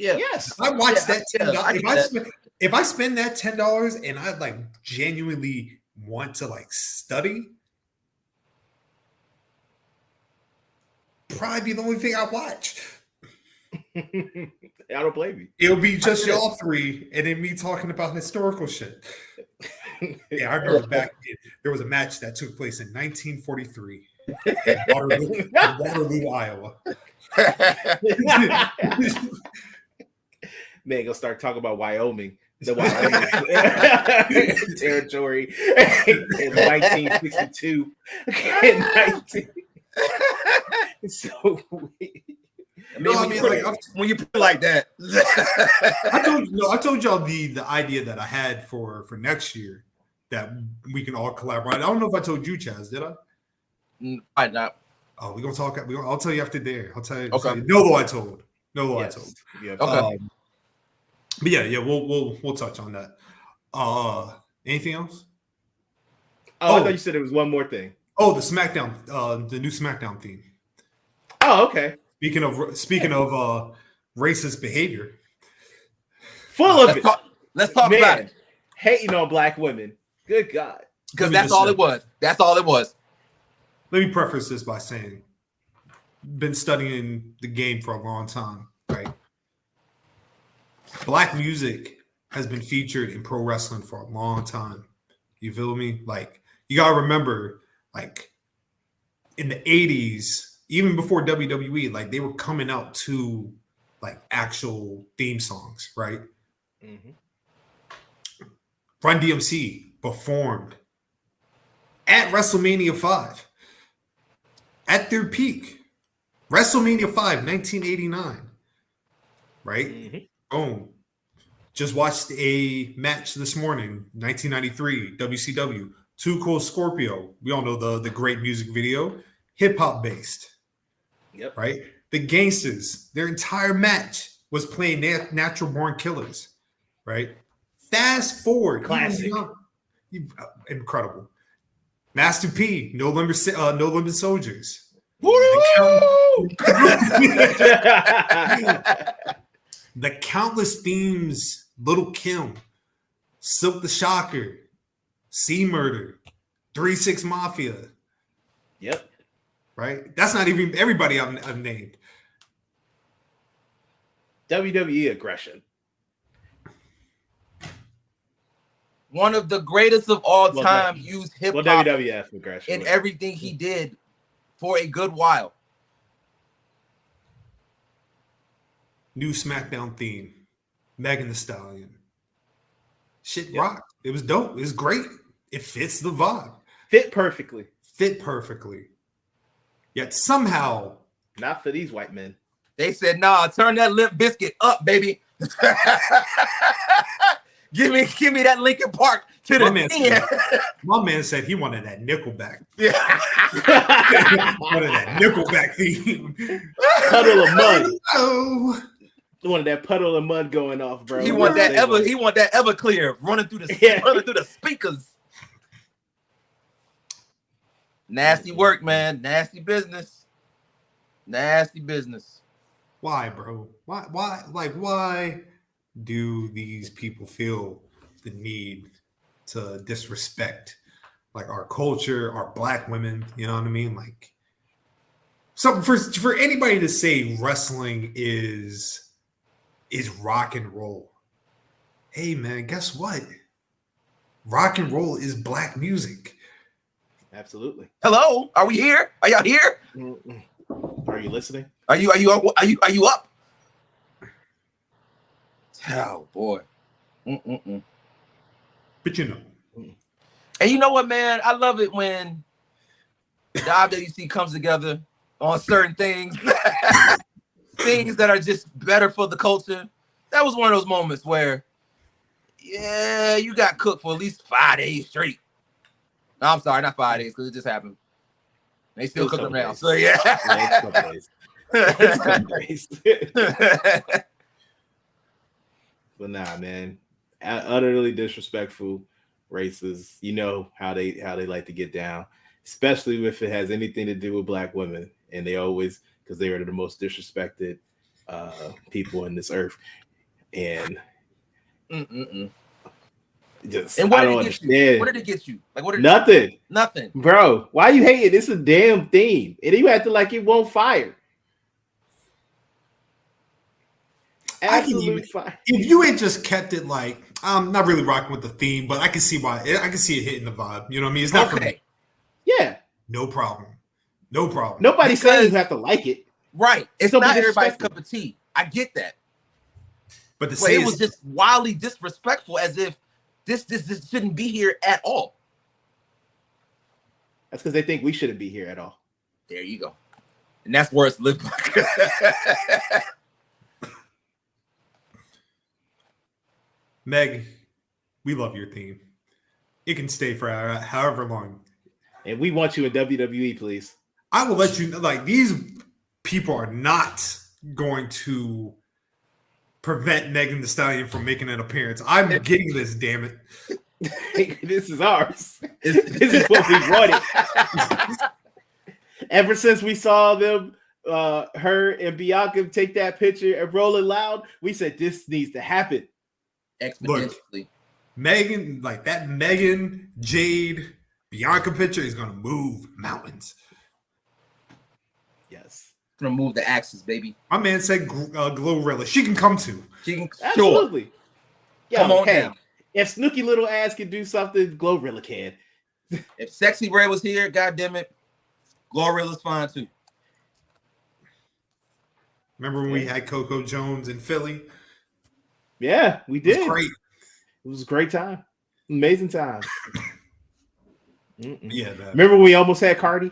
Yeah. Yes. I watch that $10. Yeah, If I spend that $10 and I like genuinely want to like study, probably be the only thing I watch. I don't blame you. It'll be just y'all three and then me talking about historical shit. Yeah, I remember back there was a match that took place in 1943 in Waterloo, Iowa. Man, gonna start talking about Wyoming, the Wyoming territory in 1962. So when you put it like that, I told y'all the idea that I had for next year that we can all collaborate. I don't know if I told you, Chaz, did I? I not. Oh, we're gonna talk. I'll tell you after there. I'll tell you. Okay. Nolo, I told. I told. Yeah. Okay. But yeah, we'll touch on that. Anything else? Oh, I thought you said there was one more thing. Oh, the SmackDown, the new SmackDown theme. Oh, okay. Speaking of racist behavior, Full of it. Let's talk about it. Hating on black women. Good God. Because that's all it was. That's all it was. Let me preface this by saying, been studying the game for a long time, right? Black music has been featured in pro wrestling for a long time. You feel me? Like, you gotta remember, like, in the 80s, even before WWE, like, they were coming out to like actual theme songs, right? Mm-hmm. Run DMC performed at WrestleMania 5 at their peak. WrestleMania 5, 1989. Right? Mm-hmm. Boom. Just watched a match this morning, 1993, WCW. Too Cold Scorpio. We all know the great music video. Hip-hop based. Yep. Right? The Gangsters, their entire match was playing Natural Born Killers. Right? Fast forward. Classic. Incredible. Master P, No Limit Soldiers. The countless themes, Little Kim, Silk the Shocker, C Murder, 3-6 Mafia. Yep. Right? That's not even everybody I've named. WWE aggression. One of the greatest of all time used hip hop WWF aggression in everything he did for a good while. New SmackDown theme, Megan Thee Stallion. Shit rocked. It was dope. It was great. It fits the vibe. Fit perfectly. Yet somehow, not for these white men. They said, "Nah, turn that Limp Biscuit up, baby." Give me that Linkin Park to the end. My man said he wanted that Nickelback. Yeah. Wanted that Nickelback theme. Puddle of mud. Oh. Wanted that puddle of mud going off, bro. He want that Everclear running through the speakers. Nasty work, man. Nasty business. Why, bro? Why do these people feel the need to disrespect like our culture, our black women? You know what I mean? Like, so for anybody to say wrestling is rock and roll, hey man, guess what? Rock and roll is black music. Absolutely. Hello, are we here? Are y'all here? Are you listening? Are you up? Oh boy. But you know. And you know what, man? I love it when the WWC comes together on certain things, things that are just better for the culture. That was one of those moments where, yeah, you got cooked for at least 5 days straight. No, I'm sorry, not 5 days, because it just happened. They still cook them now. So yeah. It's a couple days. But nah, man, utterly disrespectful, racist. You know how they like to get down, especially if it has anything to do with black women, and they always, because they are the most disrespected people in this earth, and just And what I did don't it get you? understand. What did it get you? Like what? Nothing. Nothing, Bro. Why you hating? It's a damn theme, and you acting like it won't fire. Absolute fire. If you ain't just kept it like I'm not really rocking with the theme, but I can see why. I can see it hitting the vibe. You know what I mean? It's not for me. Yeah. No problem. No problem. Nobody's saying you have to like it. Right. It's not everybody's cup of tea. I get that. But it was just wildly disrespectful, as if this shouldn't be here at all. That's because they think we shouldn't be here at all. There you go. And that's where it's lived by. Meg, we love your theme. It can stay for however long. And we want you in WWE, please. I will let you know, like, these people are not going to prevent Megan Thee Stallion from making an appearance. I'm getting this, damn it. This is ours. This is what we wanted. Ever since we saw them, her and Bianca take that picture and roll it loud, we said this needs to happen. Exponentially. Look, Megan, like that Megan, Jade, Bianca picture is gonna move mountains. Yes, gonna move the axis, baby. My man said Glorilla. She can come too. She can absolutely. Sure. Yeah, come on down. If Snooki little ass can do something, Glorilla can. If Sexy Ray was here, goddamn it, Glorilla's fine too. Remember when we had Coco Jones in Philly? Yeah, we did. It was great. It was a great time. Amazing time. Yeah. Man. Remember when we almost had Cardi?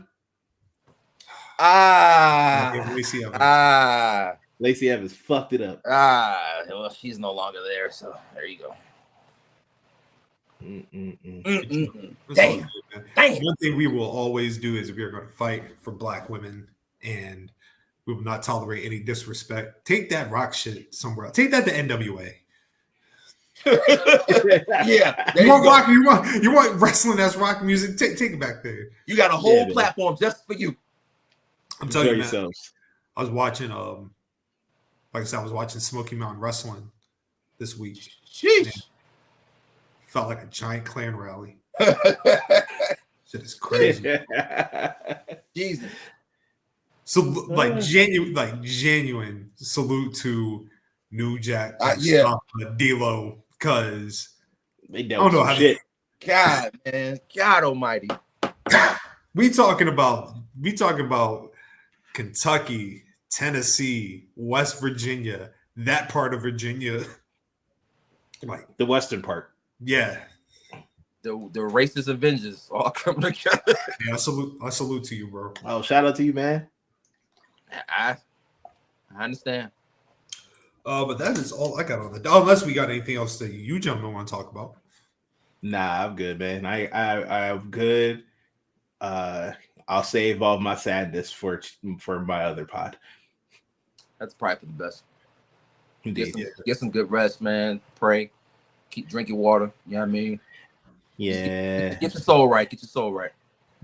Lacey Evans fucked it up. Well, she's no longer there, so there you go. Damn. One thing we will always do is we are going to fight for Black women, and we will not tolerate any disrespect. Take that rock shit somewhere else. Take that to NWA. Yeah, you want rock? You want wrestling that's rock music? Take it back there. You got a whole platform just for you. I'm telling you, man, I was watching. Like I said, I was watching Smoky Mountain Wrestling this week. Sheesh. Felt like a giant clan rally. Shit is crazy. Jesus. So genuine salute to New Jack, D-Lo, because they don't know how to. God, man, God Almighty. We talking about Kentucky, Tennessee, West Virginia, that part of Virginia, like the western part. Yeah. The racist Avengers all coming together. Yeah, I salute to you, bro. Oh, shout out to you, man. I understand. But that is all I got on the unless we got anything else that you gentlemen want to talk about. Nah, I'm good, man. I'm good. I'll save all my sadness for my other pod. That's probably for the best. Indeed. Get some good rest, man. Pray. Keep drinking water. You know what I mean? Yeah. Get your soul right. Get your soul right.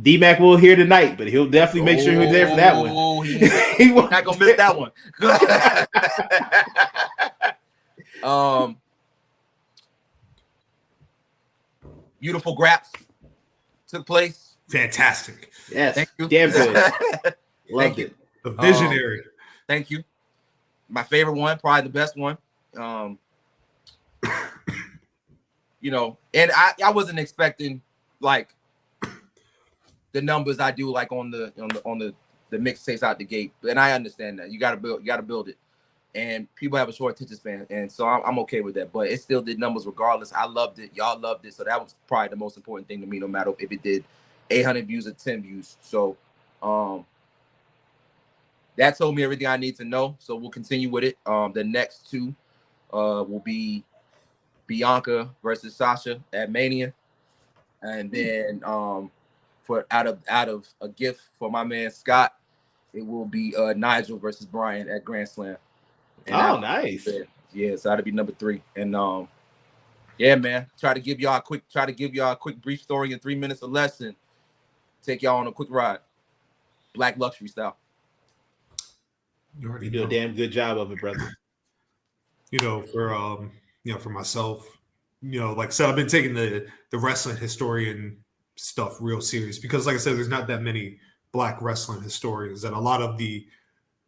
DMac will here tonight, but he'll definitely make sure he's there for that one. He's not gonna miss that one. Beautiful graps took place. Fantastic. Yes. Thank you. Damn good. Loved it. The visionary. Thank you. My favorite one, probably the best one. You know, and I wasn't expecting like the numbers I do like on the mixtapes out the gate, and I understand that you got to build it, and people have a short attention span, and so I'm okay with that. But it still did numbers regardless. I loved it, y'all loved it, so that was probably the most important thing to me, no matter if it did 800 views or 10 views. So that told me everything I need to know. So we'll continue with it. The next two will be Bianca versus Sasha at Mania, and then for out of a gift for my man Scott, it will be Nigel versus Bryan at Grand Slam. And nice. Yeah, so that'll be number 3. And yeah, man, try to give y'all a quick brief story in 3 minutes or less, and take y'all on a quick ride, Black Luxury style. You already You do a know. damn good job of it, brother. For myself, like I said, I've been taking the wrestling historian stuff real serious because, like I said, there's not that many Black wrestling historians, and a lot of the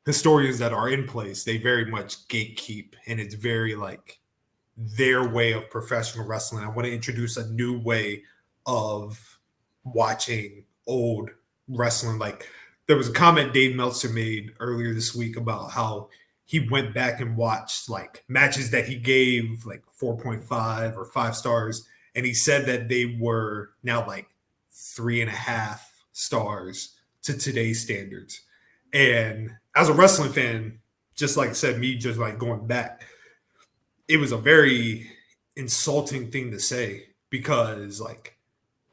historians that are in place, they very much gatekeep, and it's very like their way of professional wrestling. I want to introduce a new way of watching old wrestling. Like there was a comment Dave Meltzer made earlier this week about how he went back and watched like matches that he gave like 4.5 or 5 stars. And he said that they were now like 3.5 stars to today's standards. And as a wrestling fan, just like I said, me just like going back, it was a very insulting thing to say because like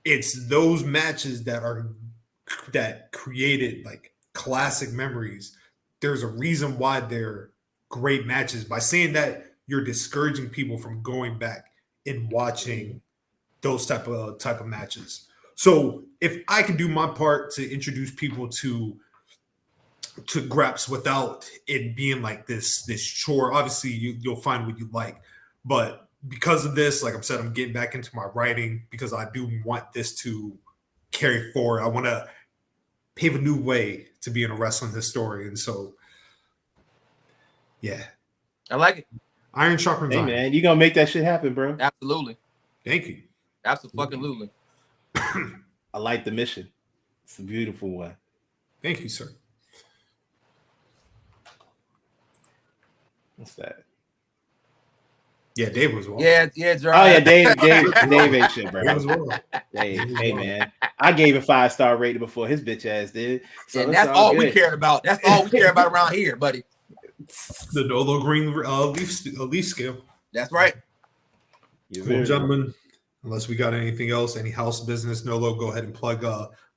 it's those matches that created like classic memories. There's a reason why they're great matches. By saying that, you're discouraging people from going back and watching those type of matches. So if I can do my part to introduce people to Graps without it being like this chore, obviously you'll find what you like. But because of this, like I said, I'm getting back into my writing because I do want this to carry forward. I want to pave a new way to being a wrestling historian. So, yeah. I like it. Iron sharpens Hey, iron. man, you going to make that shit happen, bro. Absolutely. Thank you. Absolutely. I like the mission. It's a beautiful one. Thank you, sir. What's that? Yeah, Dave was well. Yeah, Gerard. Oh, yeah, Dave ain't shit, bro. Dave was well. Hey, man. I gave a 5-star rating before his bitch ass did. So and that's all we cared about. That's all we care about around here, buddy. The Nolo green leaf scale. That's right. Well, gentlemen, unless we got anything else, any house business, Nolo, go ahead and plug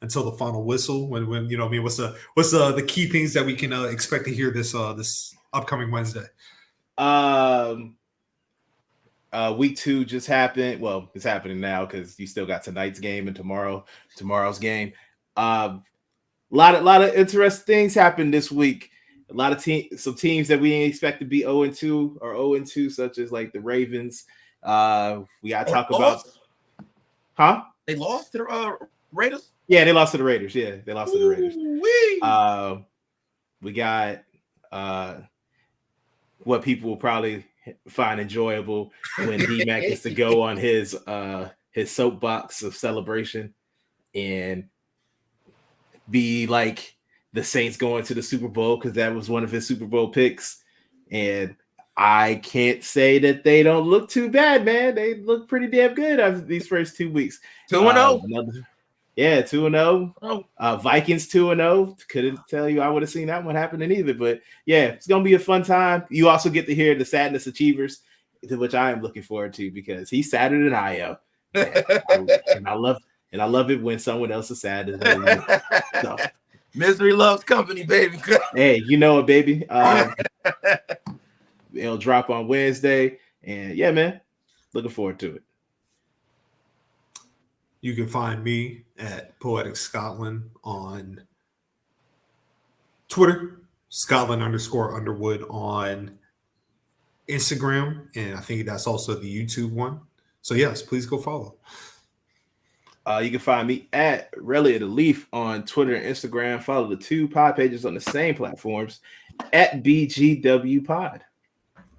until the final whistle. When what's the key things that we can expect to hear this upcoming Wednesday? Week 2 just happened. Well, it's happening now because you still got tonight's game and tomorrow's game. A lot of interesting things happened this week. A lot of some teams that we didn't expect to be 0-2 or 0-2, such as like the Ravens. We gotta talk about, huh? They lost to the Raiders. Yeah, they lost to the Raiders. Yeah, they lost to the Raiders. We got what people will probably find enjoyable when DMac gets to go on his soapbox of celebration and be like the Saints going to the Super Bowl because that was one of his Super Bowl picks. And I can't say that they don't look too bad, man. They look pretty damn good after these first 2 weeks. 2-0. Yeah, 2-0. Vikings 2-0. Couldn't tell you I would have seen that one happening either. But yeah, it's gonna be a fun time. You also get to hear the Sadness Achievers, to which I am looking forward to because he's sadder than I am. And I love it when someone else is sad. So, misery loves company, baby. Hey, you know it, baby. It'll drop on Wednesday, and yeah, man, looking forward to it. You can find me at PoeticScotland on Twitter, Scotland_Underwood on Instagram, and I think that's also the YouTube one. So yes, please go follow. You can find me at Raleoftheleaf on Twitter and Instagram. Follow the 2 pod pages on the same platforms at bgwpod.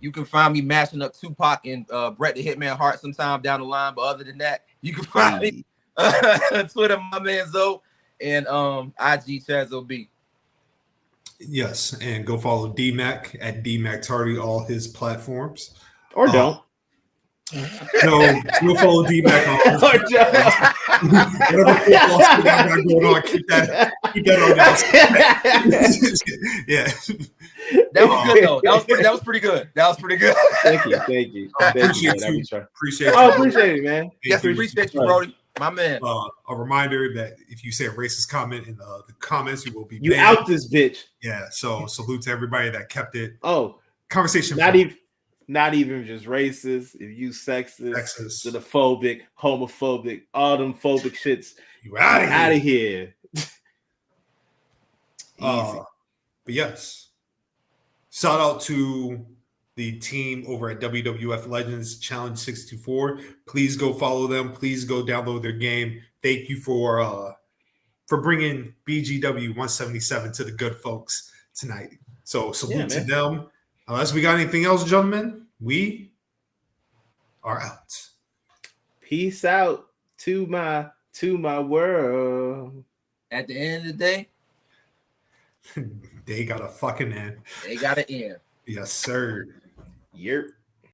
You can find me matching up Tupac and Bret the Hitman Hart sometime down the line. But other than that, you can find me Twitter, my man Zoe, and IG Chaz OB. Yes, and go follow DMac at DMacTardy, all his platforms. Or don't. No, you'll follow DMac on whatever football got going on. Keep that on that. Yeah. That was good though. That was pretty good. Thank you. Appreciate you. Appreciate it, man. Yes, appreciate you, Brody. My man. A reminder that if you say a racist comment in the comments, you will be you banned. Out this bitch. Yeah. So salute to everybody that kept it. Oh, conversation. Not even just racist. If you sexist, xenophobic, homophobic, all them phobic shits. You out of here. But yes, Shout out to the team over at WWF Legends Challenge 64. Please go follow them. Please go download their game. Thank you for bringing BGW 177 to the good folks tonight. So salute to them. Unless we got anything else, gentlemen, we are out. Peace out to my world. At the end of the day, they got a fucking end. they got an end. Yes, sir. Yep.